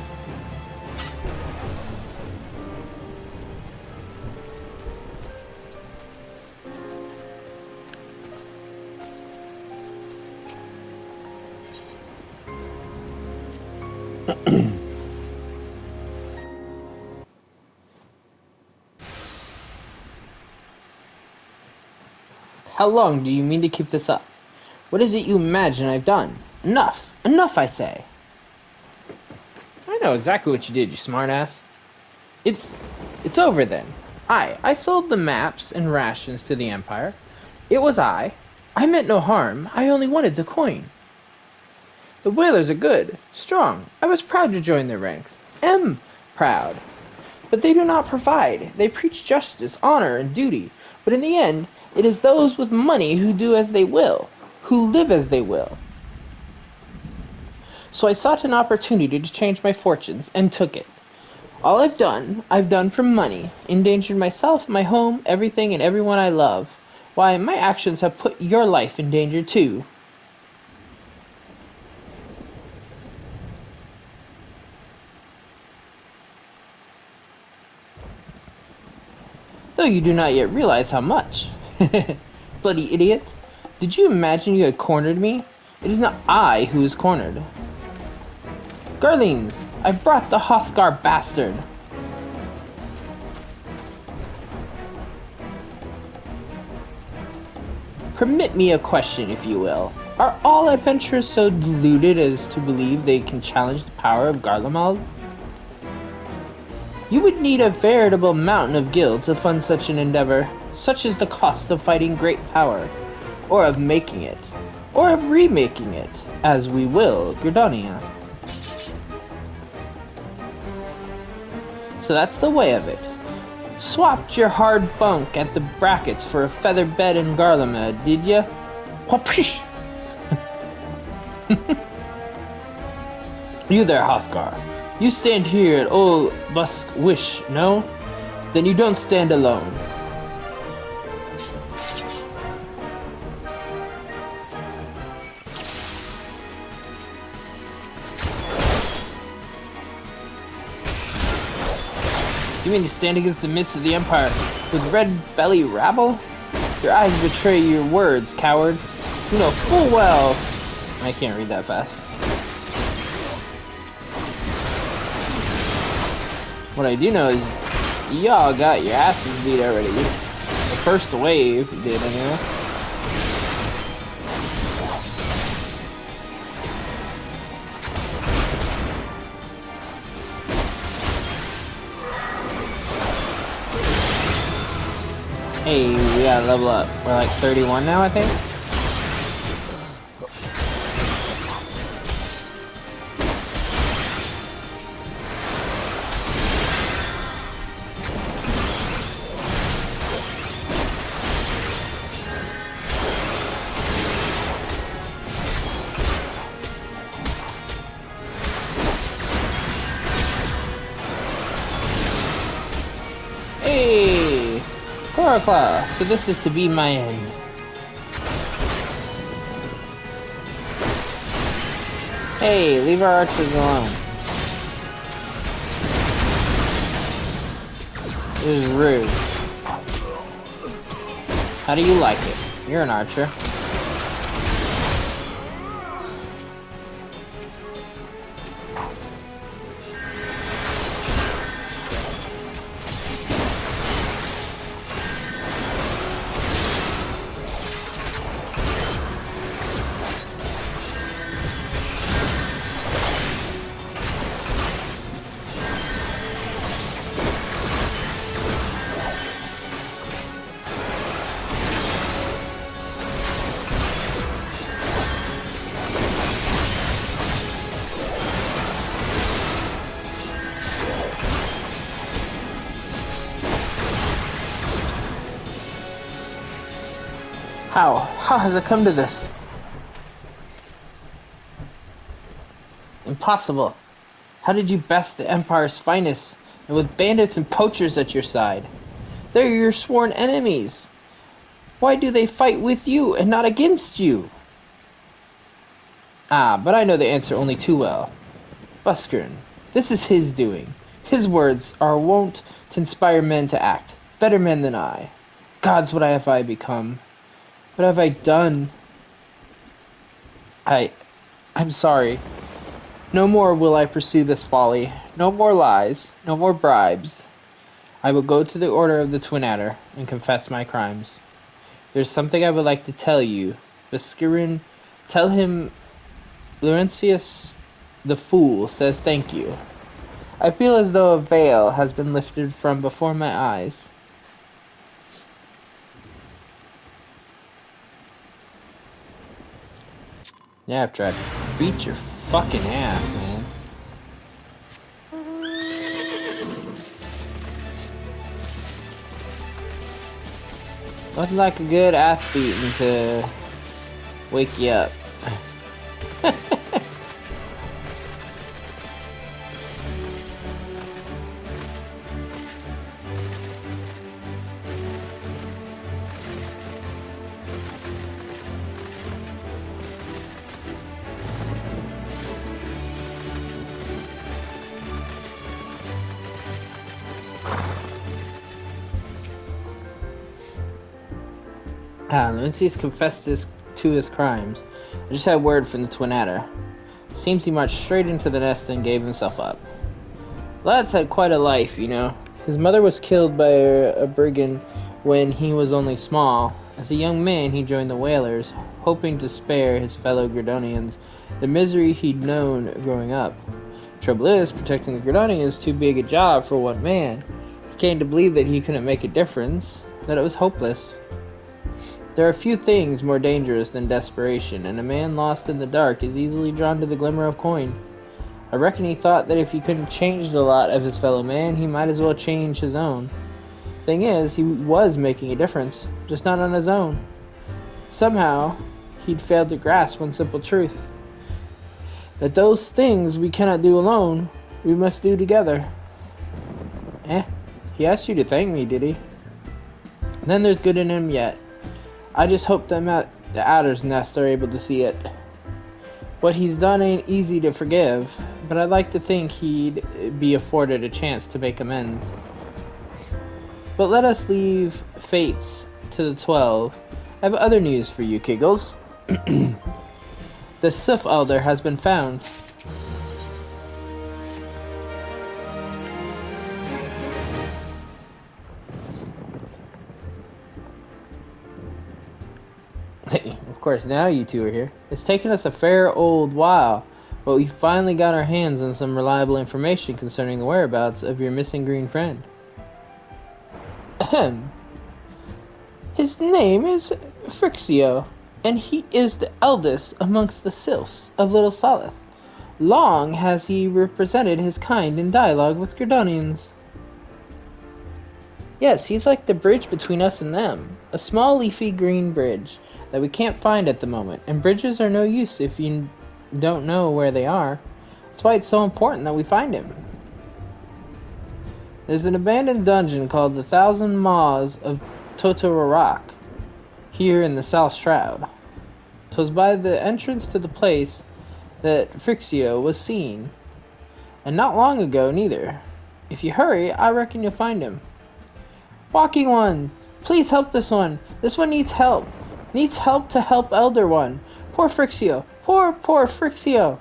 How long do you mean to keep this up? What is it you imagine I've done? Enough! Enough, I say! I know exactly what you did, you smartass. It's over then. I sold the maps and rations to the Empire. It was I. I meant no harm. I only wanted the coin. The whalers are good, strong. I was proud to join their ranks. Am proud. But they do not provide. They preach justice, honor, and duty. But in the end, it is those with money who do as they will, who live as they will. So I sought an opportunity to change my fortunes, and took it. All I've done for money, endangered myself, my home, everything and everyone I love. Why, my actions have put your life in danger too. Though you do not yet realize how much. Bloody idiot. Did you imagine you had cornered me? It is not I who is cornered. Garlings, I brought the Hrothgar bastard. Permit me a question, if you will. Are all adventurers so deluded as to believe they can challenge the power of Garlemald? You would need a veritable mountain of gil to fund such an endeavor. Such is the cost of fighting great power, or of making it, or of remaking it, as we will Gridania. So that's the way of it. Swapped your hard bunk at the brackets for a feather bed in Garlemald, did ya? Oh, pish! You there, Hrothgar. You stand here at old Busk Wish, no? Then you don't stand alone. You mean to stand against the midst of the Empire with red-belly rabble? Your eyes betray your words, coward. You know full well... I can't read that fast. What I do know is y'all got your asses beat already. The first wave did, anyway. Hey, we gotta level up. We're like 31 now, I think. Hey! Claw, so this is to be my end. Hey, leave our archers alone. This is rude. How do you like it? You're an archer. How has it come to this? Impossible. How did you best the Empire's finest, and with bandits and poachers at your side? They're your sworn enemies. Why do they fight with you and not against you? Ah, but I know the answer only too well. Buskern, this is his doing. His words are wont to inspire men to act, better men than I. Gods, what have I become? What have I done? I'm sorry. No more will I pursue this folly. No more lies. No more bribes. I will go to the Order of the Twin Adder and confess my crimes. There's something I would like to tell you. Viscarin, tell him Laurentius the Fool says thank you. I feel as though a veil has been lifted from before my eyes. Yeah, I've tried to beat your fucking ass, man. Nothing like a good ass beating to wake you up. Laurentius confessed to his crimes. I just had word from the Twin Adder. Seems he marched straight into the nest and gave himself up. Lad's had quite a life, you know. His mother was killed by a brigand when he was only small. As a young man, he joined the Whalers, hoping to spare his fellow Gridonians the misery he'd known growing up. Trouble is, protecting the Gridonians is too big a job for one man. He came to believe that he couldn't make a difference, that it was hopeless. There are few things more dangerous than desperation, and a man lost in the dark is easily drawn to the glimmer of coin. I reckon he thought that if he couldn't change the lot of his fellow man, he might as well change his own. Thing is, he was making a difference, just not on his own. Somehow, he'd failed to grasp one simple truth. That those things we cannot do alone, we must do together. He asked you to thank me, did he? And then there's good in him yet. I just hope them at the Adder's Nest are able to see it. What he's done ain't easy to forgive, but I'd like to think he'd be afforded a chance to make amends. But let us leave fates to the 12. I have other news for you, Kiggles. The Sith Elder has been found. Of course, now you two are here. It's taken us a fair old while, but we finally got our hands on some reliable information concerning the whereabouts of your missing green friend. Ahem. His name is Frixio, and he is the eldest amongst the Sylphs of Little Solith. Long has he represented his kind in dialogue with Gridonians. Yes, he's like the bridge between us and them. A small leafy green bridge that we can't find at the moment, and bridges are no use if you don't know where they are. That's why it's so important that we find him. There's an abandoned dungeon called the Maws of Toto-Rak, here in the South Shroud. 'Twas by the entrance to the place that Frixio was seen, and not long ago neither. If you hurry, I reckon you'll find him. Walking One! Please help this one! This one needs help! Needs help to help Elder One! Poor Frixio! Poor Frixio!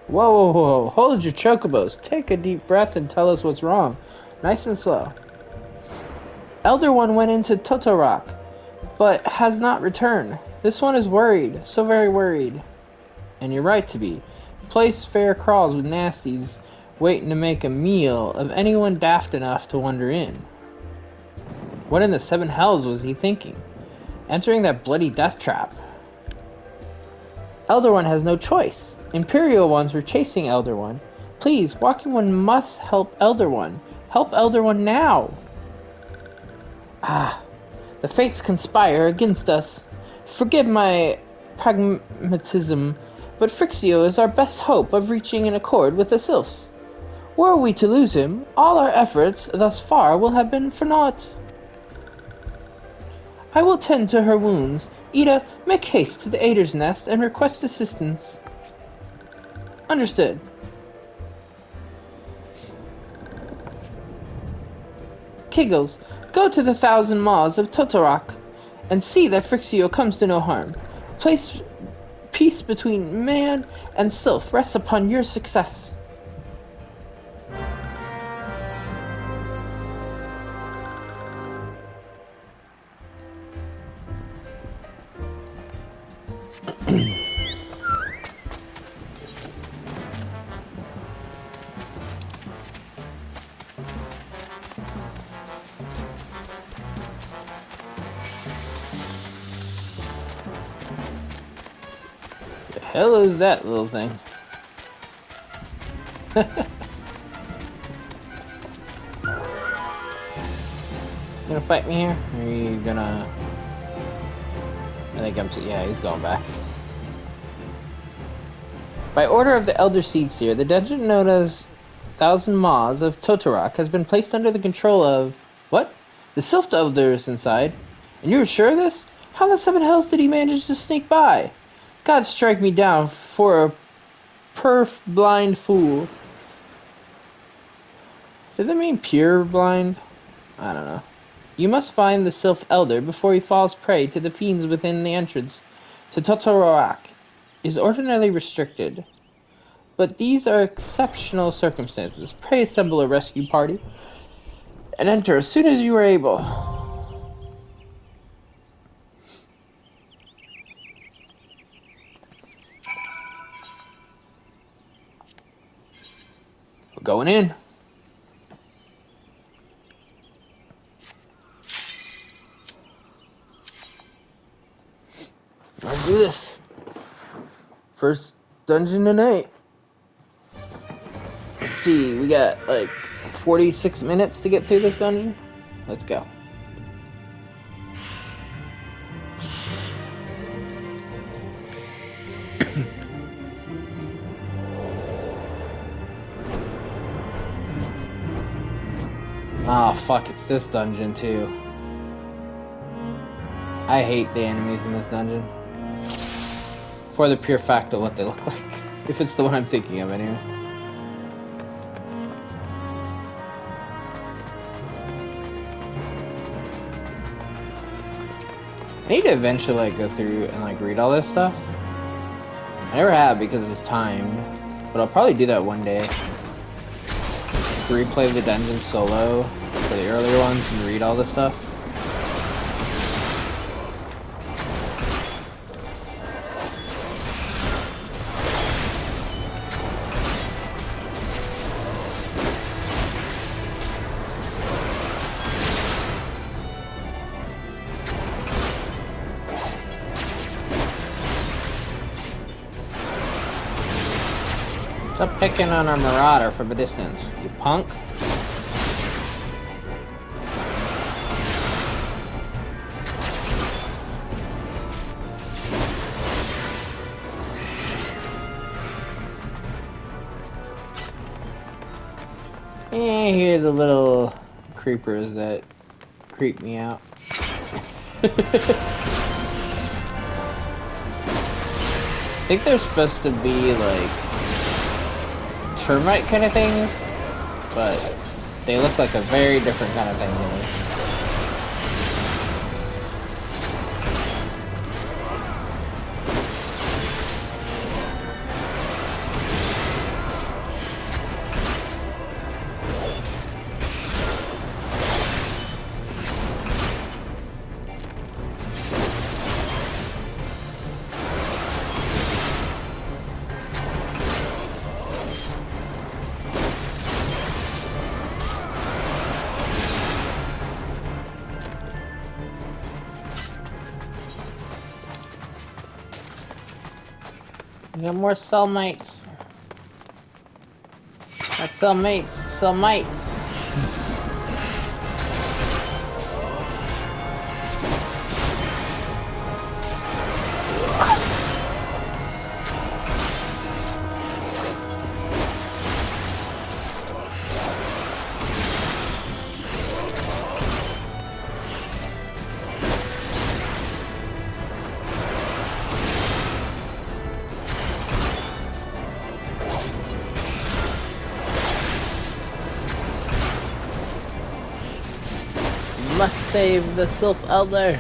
Whoa, hold your chocobos. Take a deep breath and tell us what's wrong. Nice and slow. Elder One went into Toto-Rak, but has not returned. This one is worried, so very worried. And you're right to be. The place fair crawls with nasties, waiting to make a meal of anyone daft enough to wander in. What in the seven hells was he thinking? Entering that bloody death trap. Elder One has no choice. Imperial ones were chasing Elder One. Please, Walking One must help Elder One. Help Elder One now! The fates conspire against us. Forgive my pragmatism, but Frixio is our best hope of reaching an accord with the Sylphs. Were we to lose him, all our efforts thus far will have been for naught. I will tend to her wounds. Ida, make haste to the Adder's Nest and request assistance. Understood. Kiggles, go to the Maws of Toto-Rak and see that Frixio comes to no harm. Peace between man and sylph rests upon your success. The hell is that little thing? You gonna fight me here? Or are you gonna... I think I'm... Yeah, he's going back. By order of the Elder Seedseer, the dungeon known as 1000 Maws of Toto-Rak has been placed under the control of... What? The Sylph Elders inside? And you were sure of this? How the seven hells did he manage to sneak by? God strike me down for a perf-blind fool. Does that mean pure blind? I don't know. You must find the Sylph Elder before he falls prey to the fiends within the entrance to Toto-Rak. Is ordinarily restricted, but these are exceptional circumstances. Pray assemble a rescue party and enter as soon as you are able. We're going in. Let's do this. First dungeon tonight. Let's see, we got like 46 minutes to get through this dungeon. Let's go. Oh fuck, it's this dungeon too. I hate the enemies in this dungeon. For the pure fact of what they look like. If it's the one I'm thinking of anyway. I need to eventually like go through and like read all this stuff. I never have because it's timed. But I'll probably do that one day. Replay the dungeon solo for the earlier ones and read all this stuff. Stop picking on our marauder from a distance, you punk. And here's the little creepers that creep me out. I think they're supposed to be like termite kind of things, but they look like a very different kind of thing to me. We got more cellmates. Not cellmates, cellmites. Must save the Sylph Elder.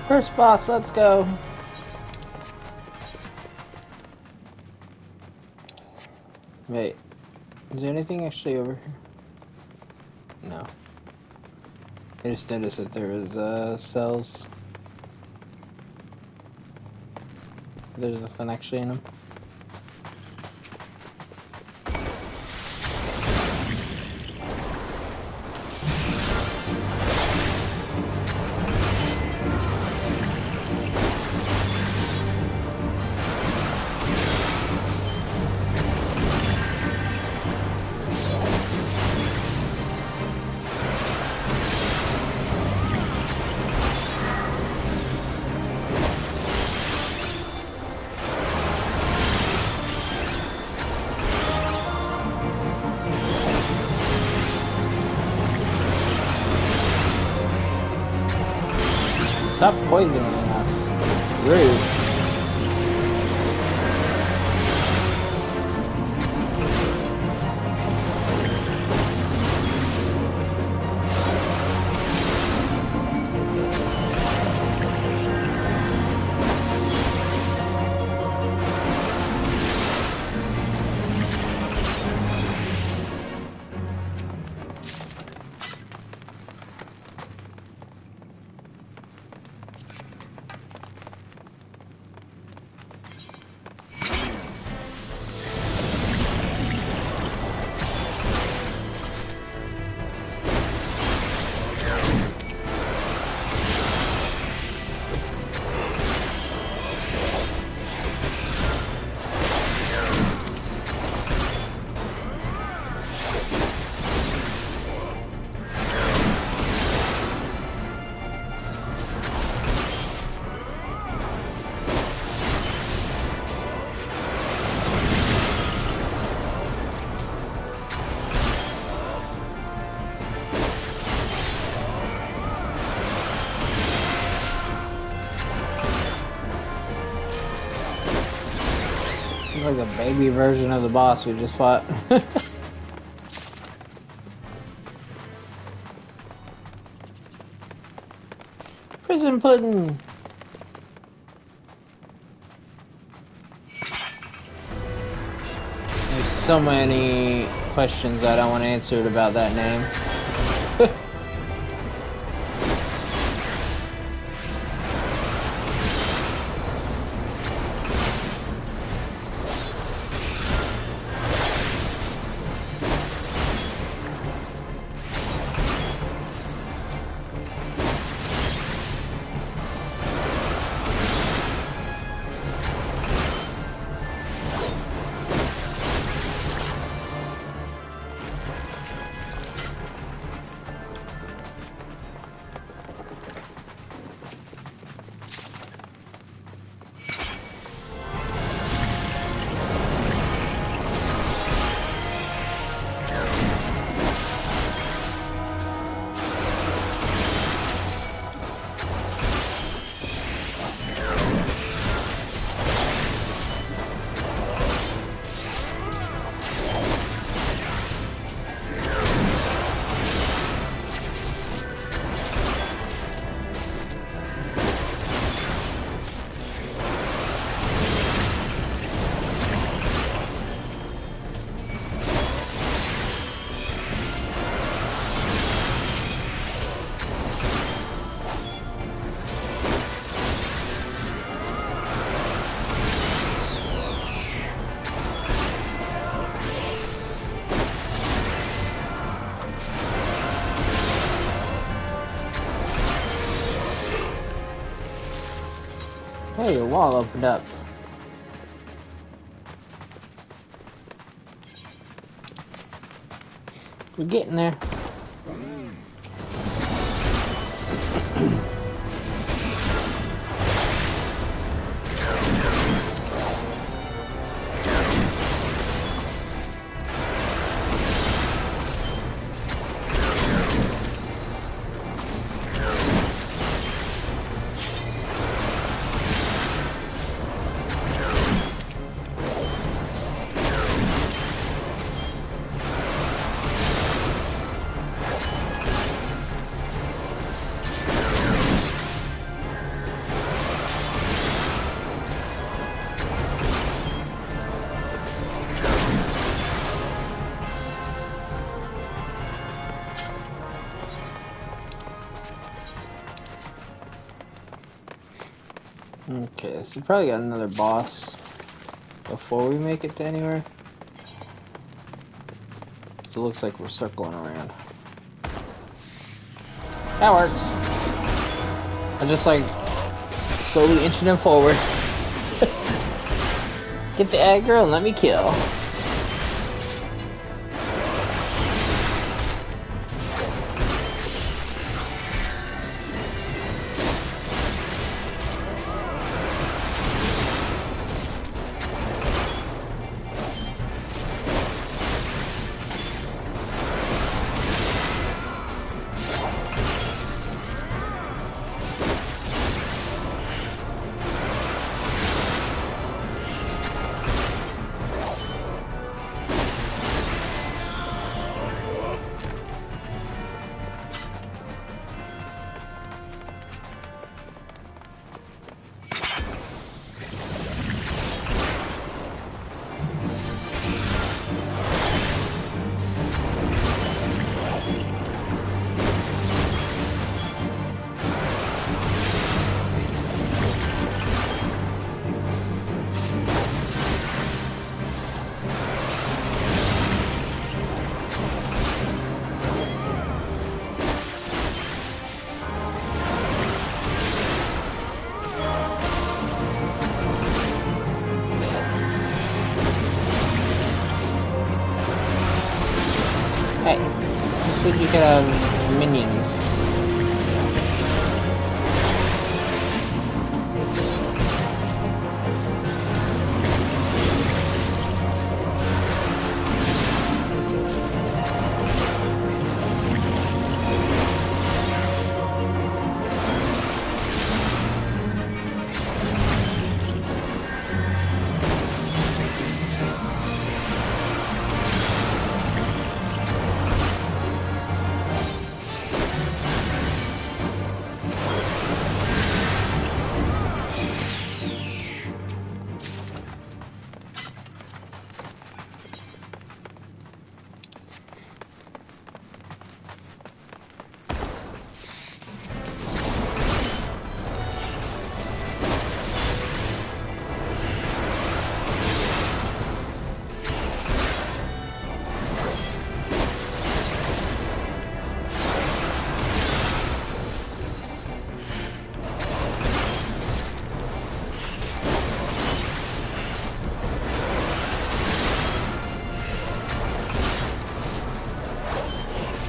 First boss, let's go. Wait, is there anything actually over here? No. I just noticed that there was cells. There's nothing actually in them. Stop poisoning us. Rude. Like a baby version of the boss we just fought. Prison pudding. There's so many questions that I want answered about that name. Hey, the wall opened up. We're getting there. Okay, so probably got another boss before we make it to anywhere. So it looks like we're circling around. That works. I'm just like slowly inching him forward. Get the aggro and let me kill. Hey, looks like you could have minions.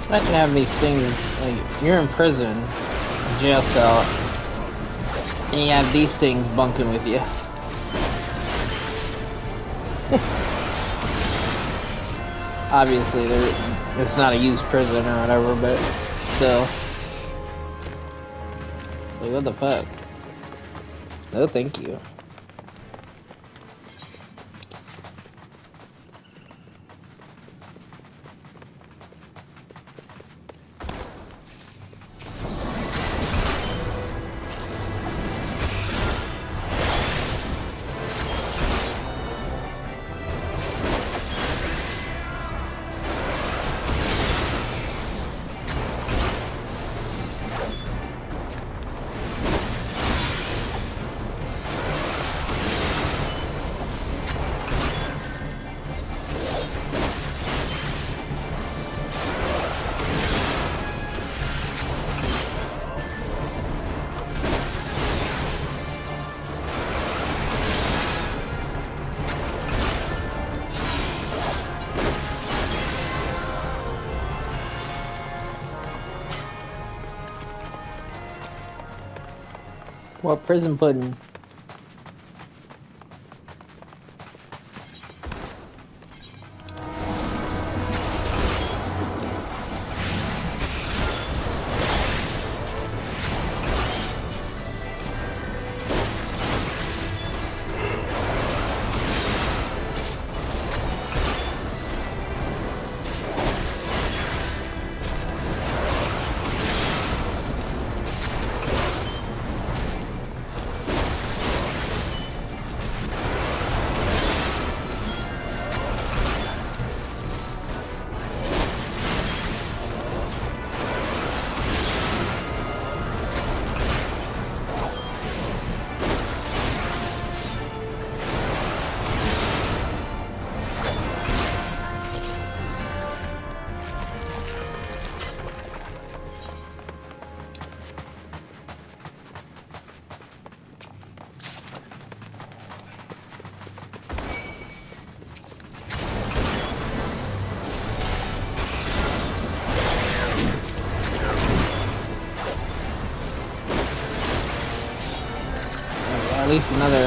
Imagine having these things, like, you're in prison, jail cell, and you have these things bunking with you. Obviously, it's not a used prison or whatever, but still. Like, what the fuck? No, thank you. What prison pudding? at least another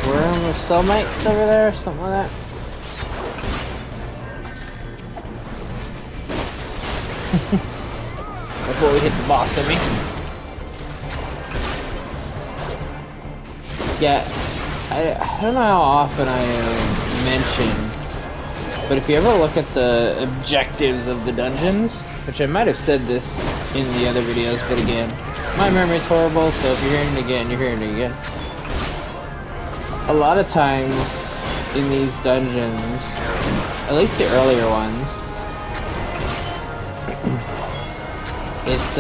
room of soulmates over there, something like that. Before we hit the boss, I mean. Yeah, I don't know how often I mention, but if you ever look at the objectives of the dungeons, which I might have said this in the other videos, but again, my memory's horrible, so if you're hearing it again, you're hearing it again. A lot of times in these dungeons, at least the earlier ones, it's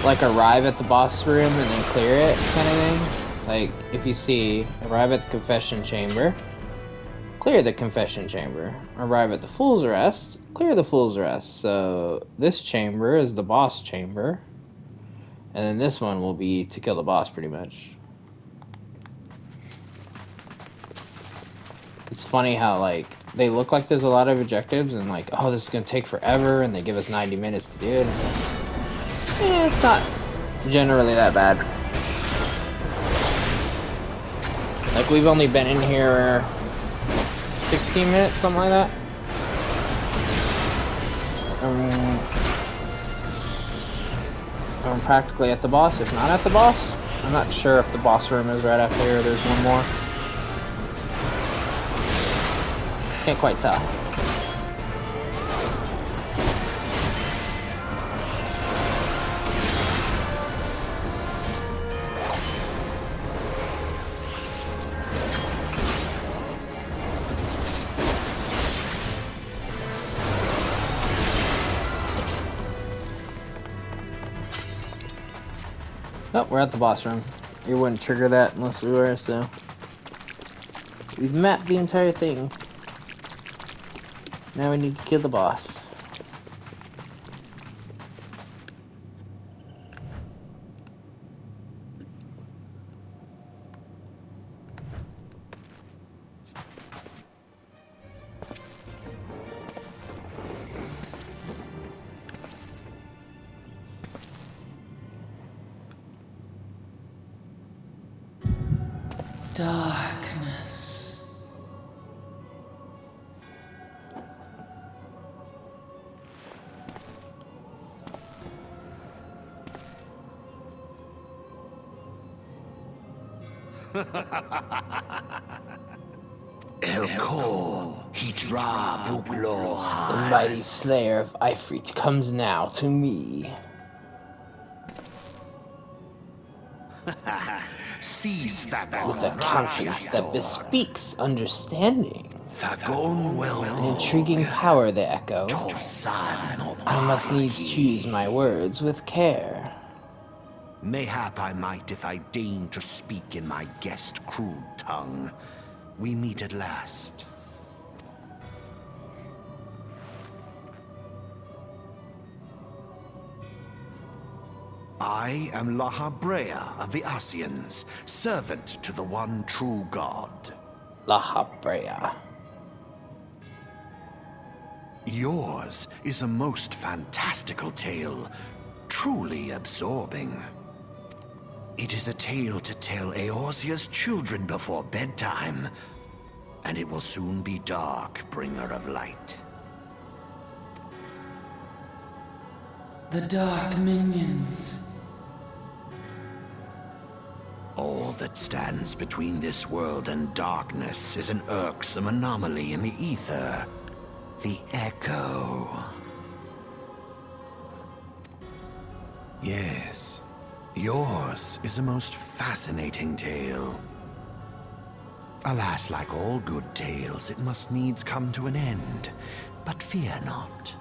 like arrive at the boss room and then clear it kind of thing. Like if you see arrive at the confession chamber, clear the confession chamber. Arrive at the Fool's Rest, clear the Fool's Rest. So this chamber is the boss chamber, and then this one will be to kill the boss pretty much. It's funny how like they look like there's a lot of objectives and like, oh, this is gonna take forever, and they give us 90 minutes to do it. Yeah, it's not generally that bad. Like we've only been in here 16 minutes, something like that. I'm practically at the boss, if not at the boss. I'm not sure if the boss room is right after here or there's one more. Can't quite tell. Oh, we're at the boss room. You wouldn't trigger that unless we were, so we've mapped the entire thing. Now we need to kill the boss. Darkness. Elko, Hitra Buklo. The mighty slayer of Ifrit comes now to me. Seize that With a countenance that bespeaks understanding. Thagon well. An intriguing power, they echo. Tosan I must needs choose my words with care. Mayhap I might if I deign to speak in my guest crude tongue. We meet at last. I am Lahabrea of the Asians, servant to the one true god. Lahabrea. Yours is a most fantastical tale, truly absorbing. It is a tale to tell Eorzea's children before bedtime, and it will soon be dark, bringer of light. The dark minions. All that stands between this world and darkness is an irksome anomaly in the ether. The Echo. Yes, yours is a most fascinating tale. Alas, like all good tales, it must needs come to an end. But fear not.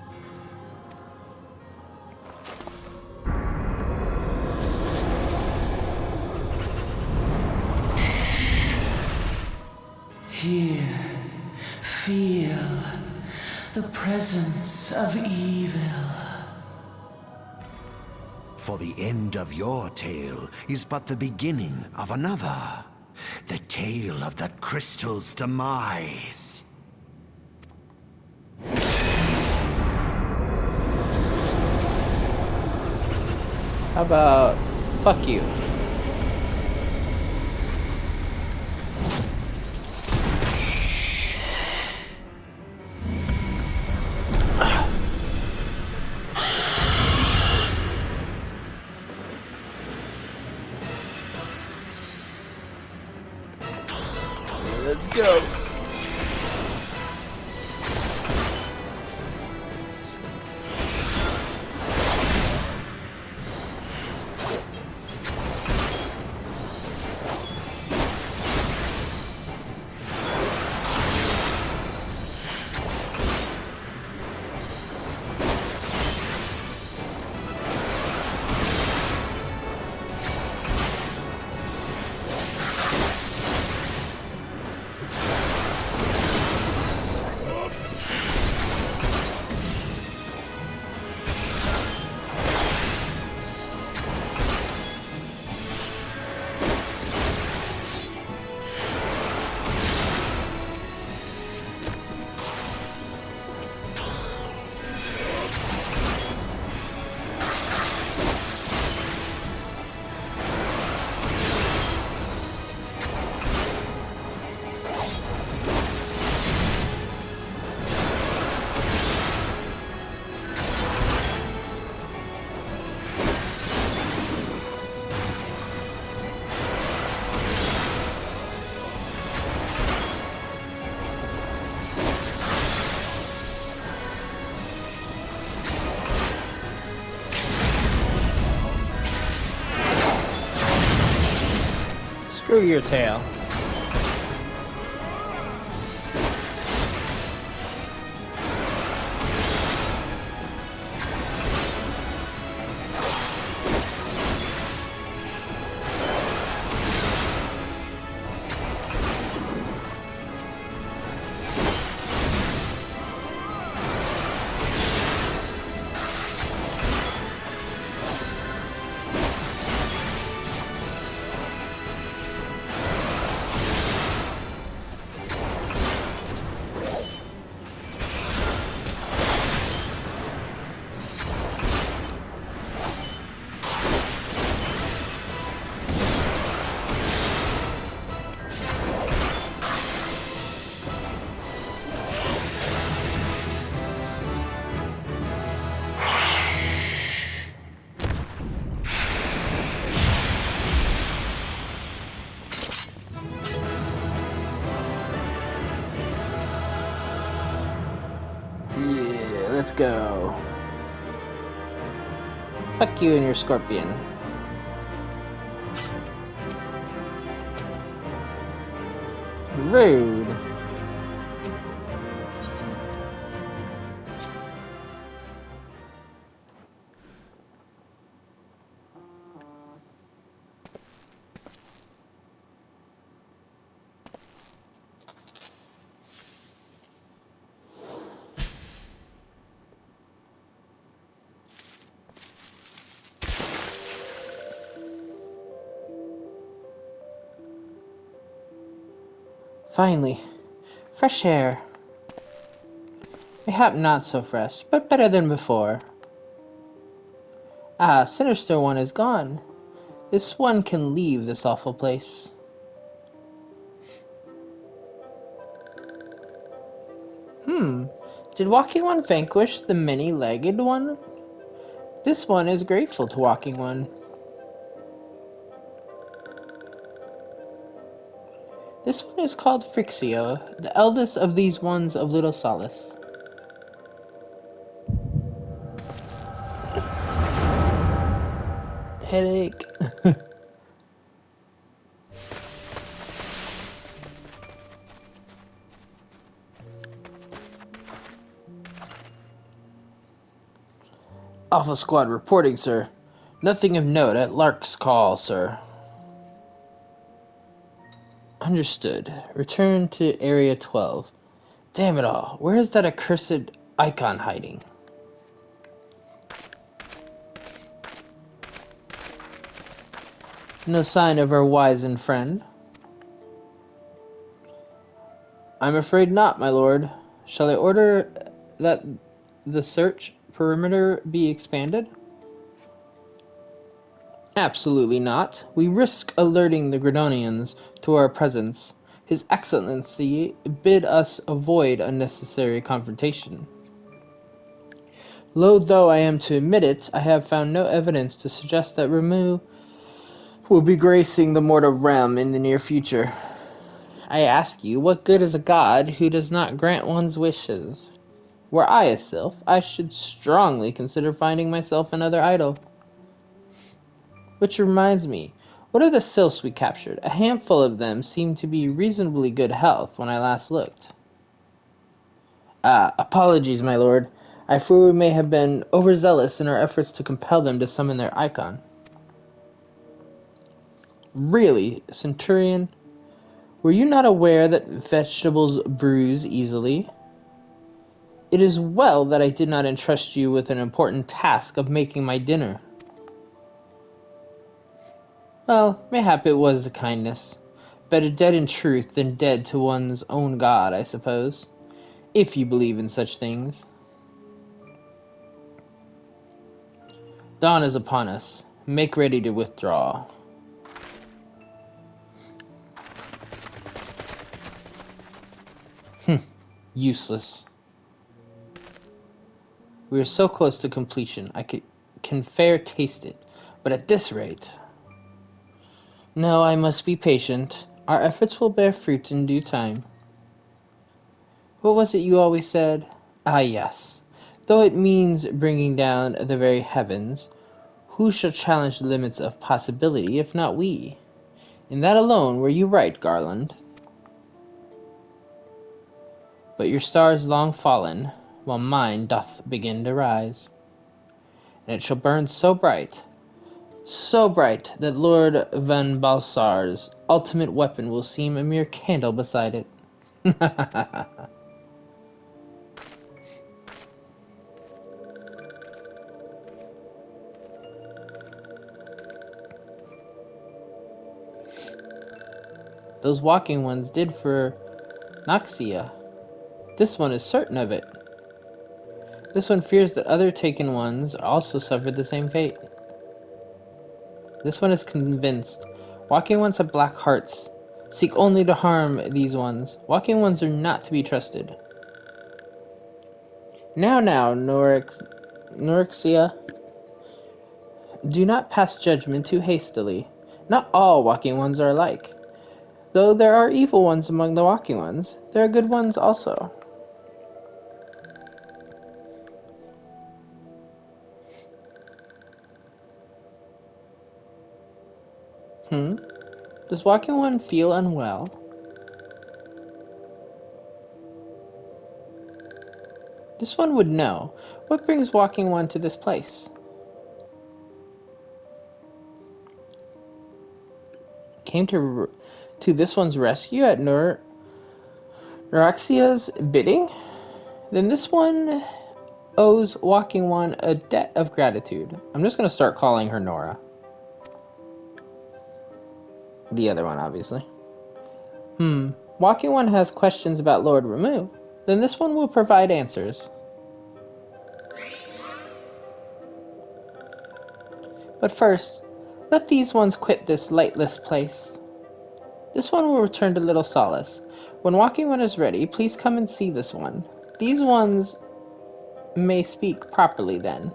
Here, feel the presence of evil. For the end of your tale is but the beginning of another. The tale of the crystal's demise. How about Fuck you. Let's go. Screw your tail. Yeah, let's go. Fuck you and your scorpion. Rude. Finally, fresh air. Mayhap not so fresh, but better than before. Ah, Sinister One is gone. This one can leave this awful place. Did Walking One vanquish the many-legged one? This one is grateful to Walking One. This one is called Frixio, the eldest of these ones of little solace. Headache. Alpha Squad reporting, sir. Nothing of note at Lark's call, sir. Understood. Return to Area 12. Damn it all. Where is that accursed icon hiding? No sign of our wizened friend. I'm afraid not, my lord. Shall I order that the search perimeter be expanded? Absolutely not. We risk alerting the Gridonians to our presence. His Excellency bid us avoid unnecessary confrontation. Loath though I am to admit it, I have found no evidence to suggest that Ramu will be gracing the mortal realm in the near future. I ask you, what good is a god who does not grant one's wishes? Were I a sylph, I should strongly consider finding myself another idol. Which reminds me, what are the sylphs we captured? A handful of them seemed to be reasonably good health when I last looked. Apologies, my lord. I fear we may have been overzealous in our efforts to compel them to summon their icon. Really, Centurion? Were you not aware that vegetables bruise easily? It is well that I did not entrust you with an important task of making my dinner. Well, mayhap it was a kindness. Better dead in truth than dead to one's own god, I suppose. If you believe in such things. Dawn is upon us. Make ready to withdraw. Useless. We are so close to completion. Can fair taste it. But at this rate... No, I must be patient. Our efforts will bear fruit in due time. What was it you always said? Ah, yes. Though it means bringing down the very heavens, who shall challenge the limits of possibility if not we? In that alone were you right, Garland. But your star is long fallen, while mine doth begin to rise. And it shall burn so bright that Lord Van Balsar's ultimate weapon will seem a mere candle beside it. Those walking ones did for Noxia. This one is certain of it. This one fears that other taken ones also suffered the same fate. This one is convinced. Walking ones have black hearts. Seek only to harm these ones. Walking ones are not to be trusted. Now, Norixia. Do not pass judgment too hastily. Not all walking ones are alike. Though there are evil ones among the walking ones, there are good ones also. Does walking one feel unwell? This one would know. What brings walking one to this place? Came to this one's rescue at Noraxia's bidding? Then this one owes walking one a debt of gratitude. I'm just going to start calling her Nora. The other one, obviously. Walking one has questions about Lord Ramu. Then this one will provide answers. But first, let these ones quit this lightless place. This one will return to Little Solace. When walking one is ready, please come and see this one. These ones may speak properly then.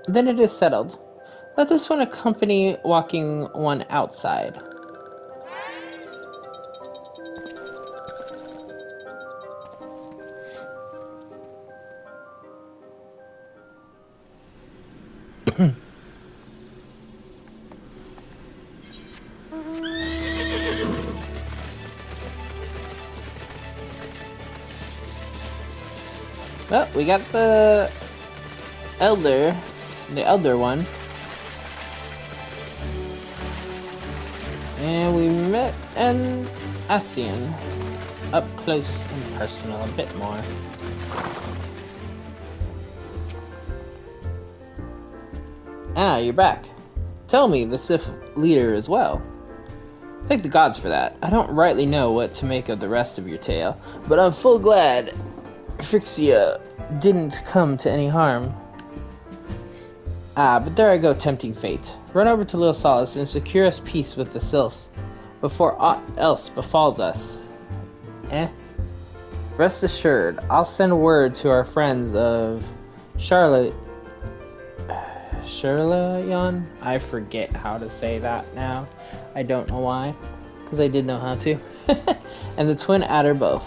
Then it is settled. Let this one accompany walking one outside. Well, we got the elder one. And we met an Asian up close and personal a bit more. Ah, you're back. Tell me, the Sith leader as well. Thank the gods for that. I don't rightly know what to make of the rest of your tale, but I'm full glad Phrixia didn't come to any harm. Ah, but there I go, tempting fate. Run over to Little Solace and secure us peace with the sylphs before aught else befalls us. Rest assured, I'll send word to our friends of Charlotte. Charlatan? I forget how to say that now. I don't know why, because I did know how to. And the twin adder both.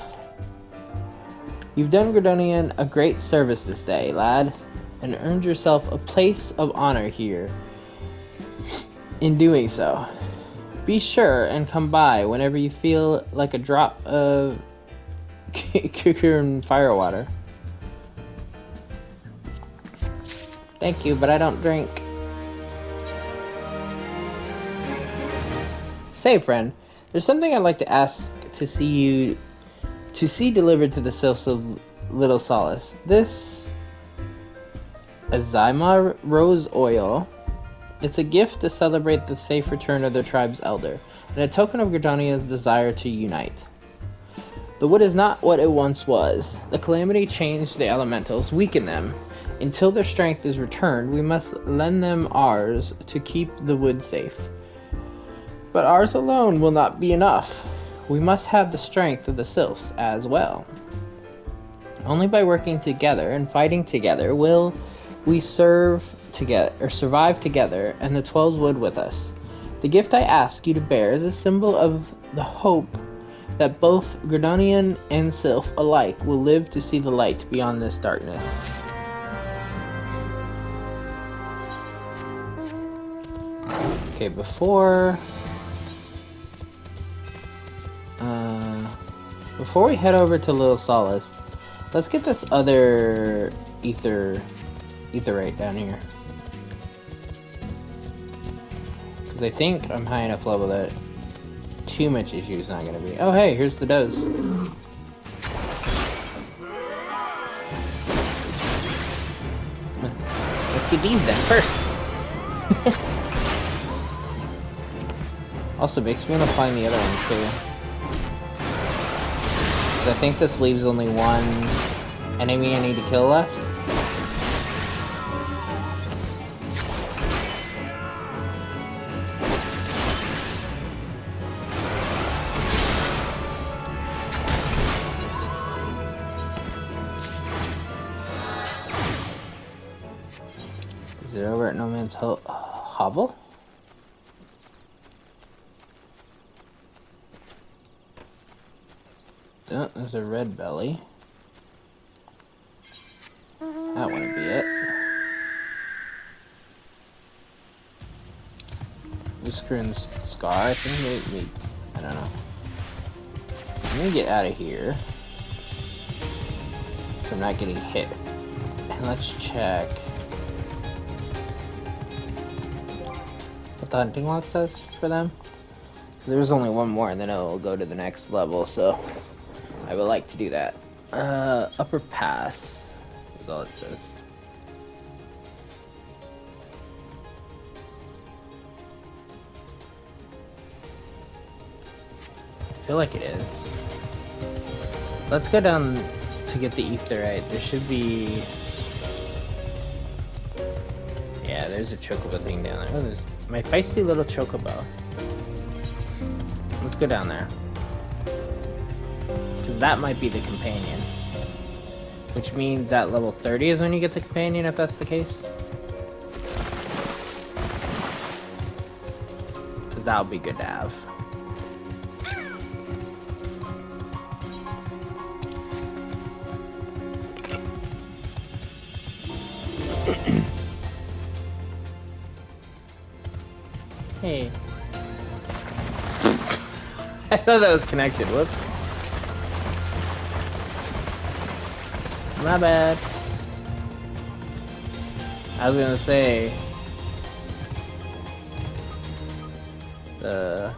You've done Gridonian a great service this day, lad, and earned yourself a place of honor here in doing so. Be sure and come by whenever you feel like a drop of firewater. Thank you, but I don't drink. Say, friend, there's something I'd like to ask to see delivered to the sylphs of Little Solace. This Azima rose oil. It's a gift to celebrate the safe return of their tribe's elder, and a token of Gridonia's desire to unite. The wood is not what it once was. The calamity changed the elementals, weakened them. Until their strength is returned, we must lend them ours to keep the wood safe. But ours alone will not be enough. We must have the strength of the sylphs as well. Only by working together and fighting together will we survive together, and the 12 wood with us. The gift I ask you to bear is a symbol of the hope that both Gridonian and sylph alike will live to see the light beyond this darkness. Okay, before we head over to Little Solace, let's get this other etherite down here. Because I think I'm high enough level that too much issue is not going to be. Oh hey, here's the dose. Let's get these then first. Also makes me want to find the other ones too. I think this leaves only one enemy I need to kill left. Is it over at No Man's Hovel? Oh, there's a red belly. That wouldn't be it. Whiskering's Scar, I think maybe, I don't know. I'm gonna get out of here, so I'm not getting hit. And let's check what the hunting log says for them. There's only one more and then it'll go to the next level, so I would like to do that. Upper Pass is all it says. I feel like it is. Let's go down to get the etherite. There should be... Yeah, there's a chocobo thing down there. Oh, there's my feisty little chocobo. Let's go down there. That might be the companion. Which means at level 30 is when you get the companion, if that's the case. Because that would be good to have. Hey. I thought that was connected, whoops. My bad. I was gonna say the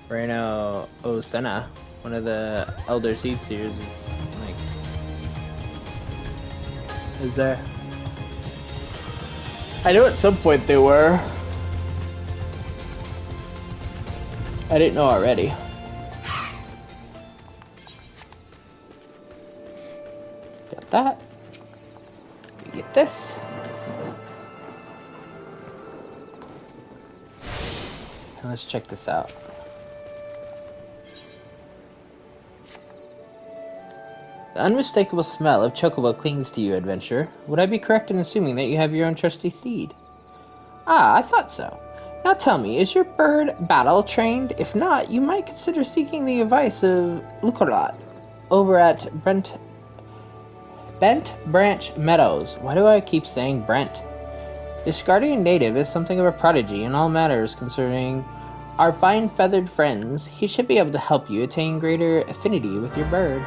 Reino Osena, one of the Elder Seed Seers, is there. I know at some point they were. I didn't know already. Got that. We get this. And let's check this out. The unmistakable smell of chocobo clings to you, adventurer. Would I be correct in assuming that you have your own trusty steed? Ah, I thought so. Now tell me, is your bird battle-trained? If not, you might consider seeking the advice of Lucarat over at Bent Branch Meadows. Why do I keep saying Brent? This guardian native is something of a prodigy in all matters concerning our fine feathered friends. He should be able to help you attain greater affinity with your bird.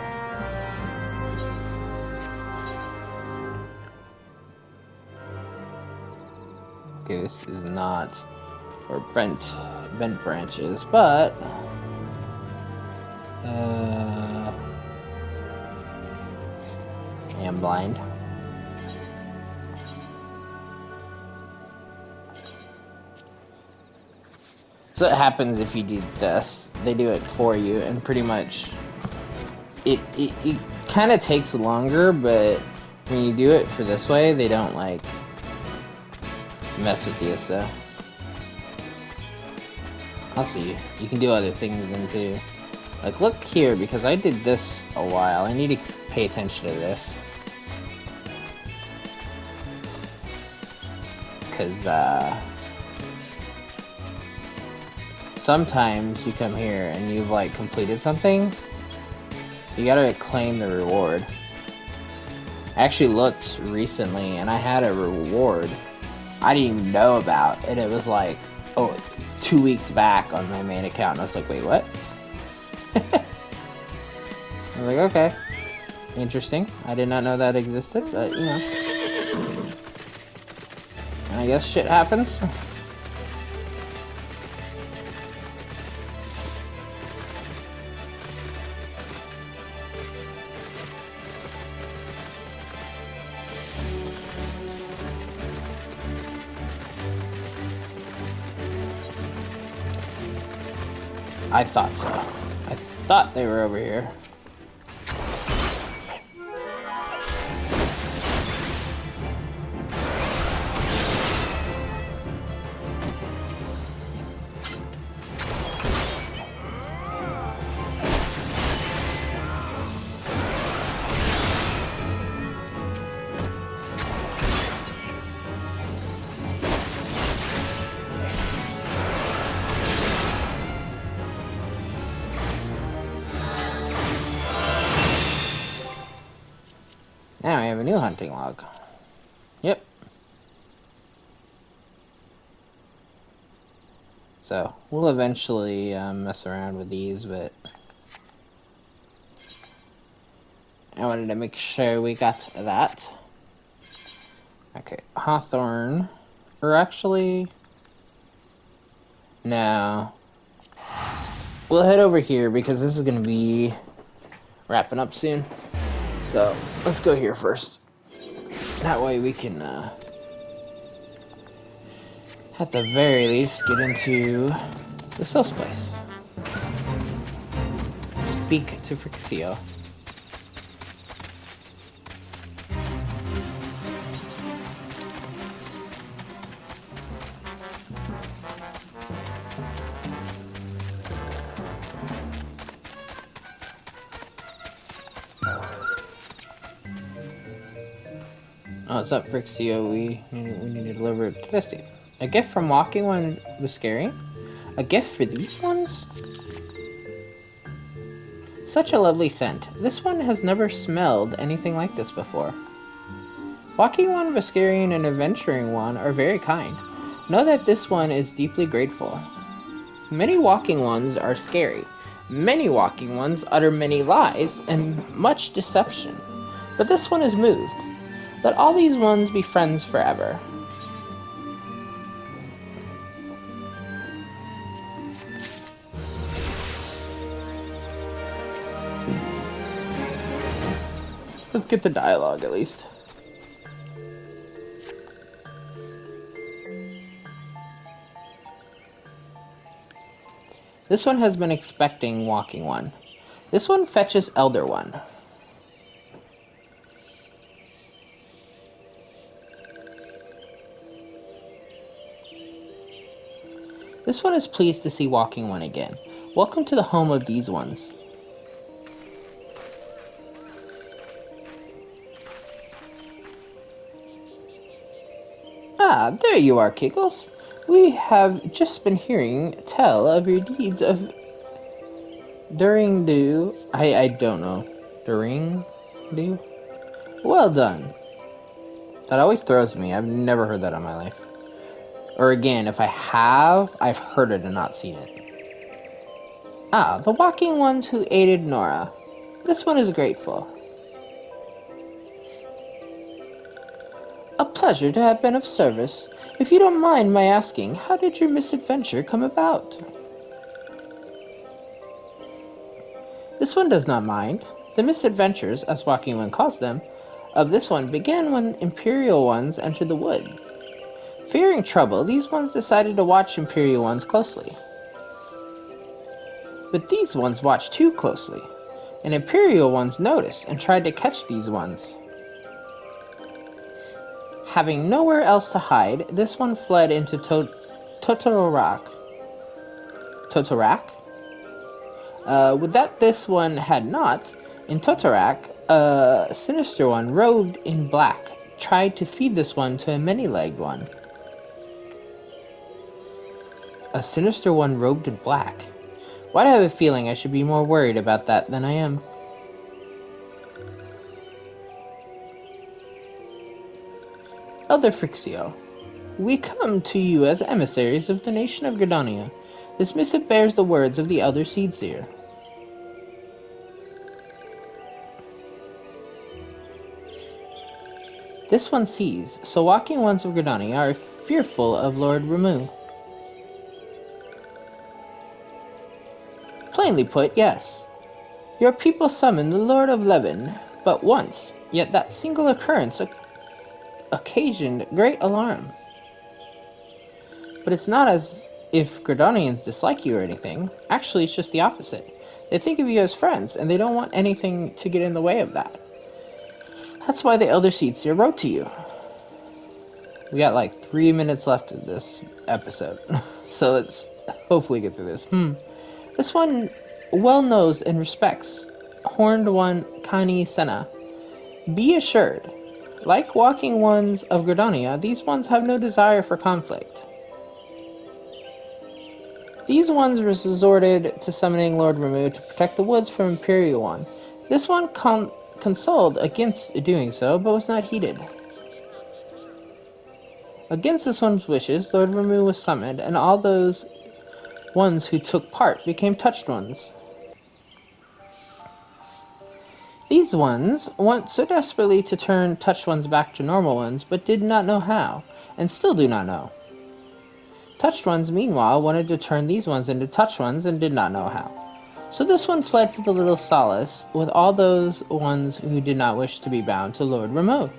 Okay, this is not for bent branches, but I am blind. So what happens if you do this? They do it for you, and pretty much it kind of takes longer, but when you do it for this way, they don't like mess with you. So I'll see. You can do other things then too. Like, look here, because I did this a while. I need to pay attention to this. Because, sometimes you come here and you've, like, completed something. You gotta claim the reward. I actually looked recently and I had a reward I didn't even know about. And it was like, oh, 2 weeks back on my main account. And I was like, wait, what? I was like, okay. Interesting. I did not know that existed, but, you know. I guess shit happens. I thought so. I thought they were over here. Now I have a new hunting log. Yep. So, we'll eventually mess around with these, but I wanted to make sure we got that. Okay, Hawthorne. Or actually, no. We'll head over here because this is going to be wrapping up soon. So, let's go here first. That way we can, at the very least, get into the Sil's place. Speak to Frixio. Oh, it's up, Frixio. We need to deliver it to this dude. A gift from Walking One was scary. A gift for these ones? Such a lovely scent. This one has never smelled anything like this before. Walking One, Viscarian, and Adventuring One are very kind. Know that this one is deeply grateful. Many Walking Ones are scary. Many Walking Ones utter many lies and much deception. But this one is moved. Let all these ones be friends forever. Let's get the dialogue at least. This one has been expecting Walking One. This one fetches Elder One. This one is pleased to see Walking One again. Welcome to the home of these ones. Ah, there you are, Kiggles. We have just been hearing tell of your deeds of during-do. I don't know. During-do? Well done. That always throws me. I've never heard that in my life. Or again, if I have, I've heard it and not seen it. Ah, the Walking Ones who aided Nora. This one is grateful. A pleasure to have been of service. If you don't mind my asking, how did your misadventure come about? This one does not mind. The misadventures, as Walking One calls them, of this one began when Imperial Ones entered the wood. Fearing trouble, these ones decided to watch Imperial Ones closely. But these ones watched too closely, and Imperial Ones noticed and tried to catch these ones. Having nowhere else to hide, this one fled into Toto-Rak. Toto-Rak? With that this one had not, in Toto-Rak, a sinister one robed in black tried to feed this one to a many-legged one. A sinister one robed in black. Why do I have a feeling I should be more worried about that than I am? Elder Frixio, we come to you as emissaries of the nation of Gridania. This missive bears the words of the Elder Seedseer. This one sees, so Walking Ones of Gridania are fearful of Lord Ramu. Plainly put, yes. Your people summoned the Lord of Levin but once, yet that single occurrence occasioned great alarm. But it's not as if Gridanians dislike you or anything. Actually, it's just the opposite. They think of you as friends, and they don't want anything to get in the way of that. That's why the Elder Seedseer wrote to you. We got like 3 minutes left of this episode, so let's hopefully get through this. This one well knows and respects Horned One Kani Senna. Be assured, like Walking Ones of Gridania, these ones have no desire for conflict. These ones resorted to summoning Lord Ramu to protect the woods from Imperial One. This one consoled against doing so, but was not heeded. Against this one's wishes, Lord Ramu was summoned, and all those ones who took part became touched ones. These ones want so desperately to turn touched ones back to normal ones, but did not know how, and still do not know. Touched ones, meanwhile, wanted to turn these ones into touched ones and did not know how. So this one fled to the little solace with all those ones who did not wish to be bound to Lord Ramu.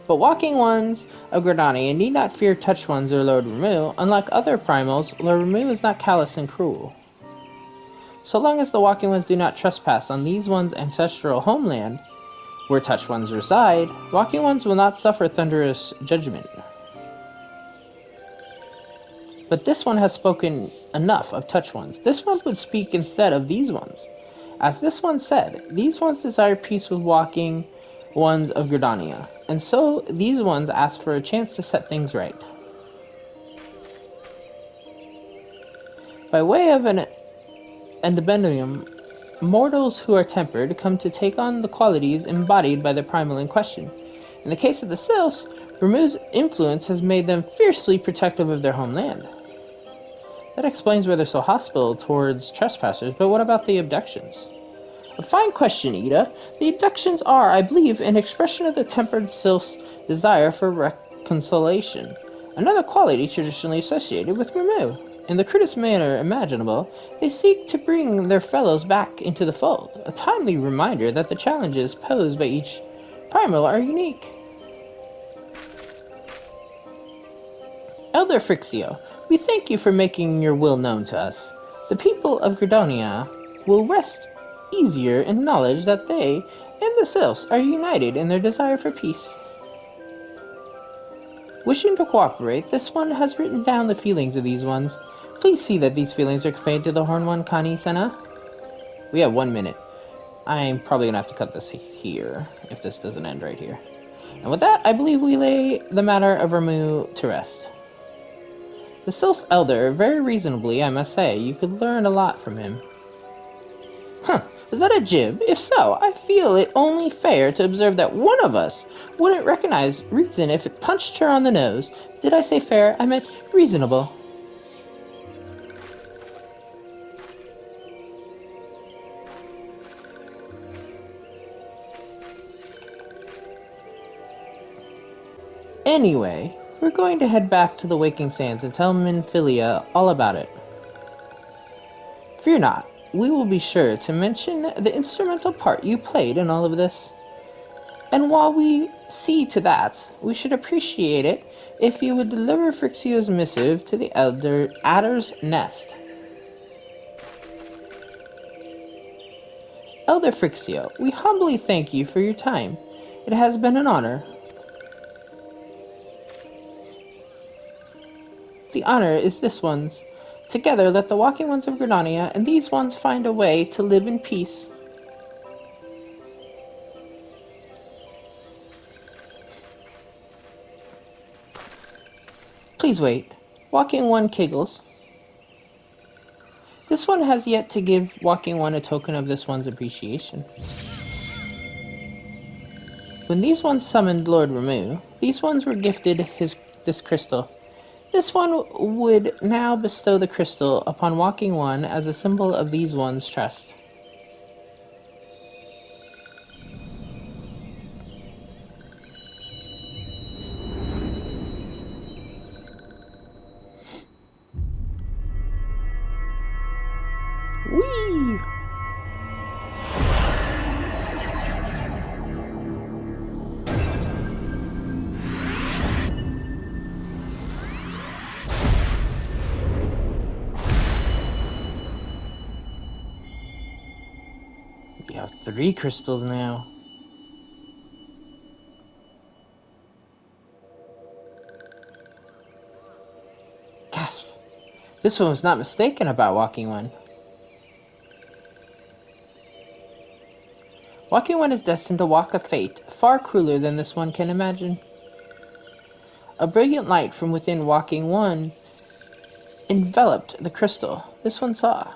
But Walking Ones of Gridania need not fear touched ones or Lord Ramu. Unlike other primals, Lord Ramu is not callous and cruel. So long as the Walking Ones do not trespass on these ones' ancestral homeland, where touched ones reside, Walking Ones will not suffer thunderous judgment. But this one has spoken enough of touched ones. This one would speak instead of these ones. As this one said, these ones desire peace with Walking Ones of Gridania, and so these ones ask for a chance to set things right. By way of an addendum, mortals who are tempered come to take on the qualities embodied by the primal in question. In the case of the Sylphs, Ramu's influence has made them fiercely protective of their homeland. That explains why they're so hostile towards trespassers, but what about the abductions? A fine question, Ida. The abductions are, I believe, an expression of the tempered Sylph's desire for reconciliation, another quality traditionally associated with Ramu. In the crudest manner imaginable, they seek to bring their fellows back into the fold, a timely reminder that the challenges posed by each primal are unique. Elder Frixio, We thank you for making your will known to us. The people of Gredonia will rest easier in knowledge that they and the Sylphs are united in their desire for peace. Wishing to cooperate, this one has written down the feelings of these ones. Please see that these feelings are conveyed to the Horn One, Kani-sana. We have 1 minute. I'm probably gonna have to cut this here, if this doesn't end right here. And with that, I believe we lay the matter of Ramu to rest. The Sylph's elder, very reasonably, I must say, you could learn a lot from him. Huh, is that a jib? If so, I feel it only fair to observe that one of us wouldn't recognize reason if it punched her on the nose. Did I say fair? I meant reasonable. Anyway, we're going to head back to the Waking Sands and tell Minfilia all about it. Fear not, we will be sure to mention the instrumental part you played in all of this. And while we see to that, we should appreciate it if you would deliver Frixio's missive to the Adder's Nest. Elder Frixio, we humbly thank you for your time. It has been an honor. The honor is this one's. Together let the Walking Ones of Gredonia and these ones find a way to live in peace. Please wait. Walking One Kiggles. This one has yet to give Walking One a token of this one's appreciation. When these ones summoned Lord Ramu, these ones were gifted this crystal. This one would now bestow the crystal upon Walking One as a symbol of these ones' trust. Whee! We have 3 crystals now. Gasp! This one was not mistaken about Walking One. Walking One is destined to walk a fate far crueler than this one can imagine. A brilliant light from within Walking One enveloped the crystal this one saw.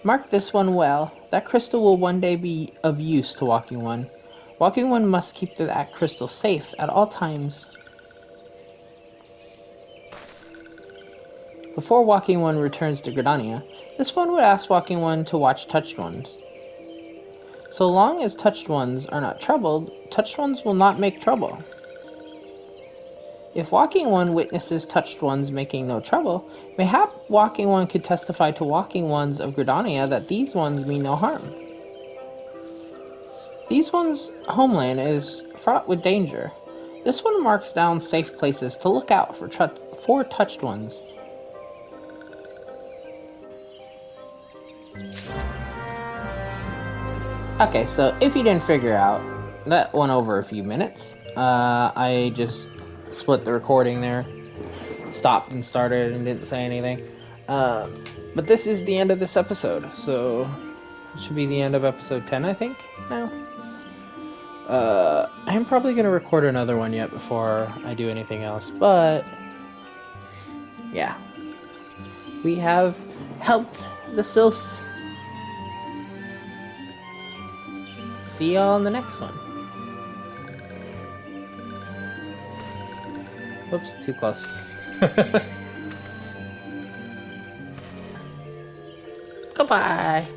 Mark this one well. That crystal will one day be of use to Walking One. Walking One must keep that crystal safe at all times. Before Walking One returns to Gredonia, this one would ask Walking One to watch Touched Ones. So long as Touched Ones are not troubled, Touched Ones will not make trouble. If Walking One witnesses Touched Ones making no trouble, mayhap Walking One could testify to Walking Ones of Gredonia that these ones mean no harm. These ones' homeland is fraught with danger. This one marks down safe places to look out for Touched Ones. Okay, so if you didn't figure out, that went over a few minutes. I just split the recording there, stopped and started and didn't say anything. But this is the end of this episode, so it should be the end of episode 10, I think, now. I'm probably going to record another one yet before I do anything else, but yeah. We have helped the Sylphs. See y'all in the next one. Whoops, too close. Goodbye.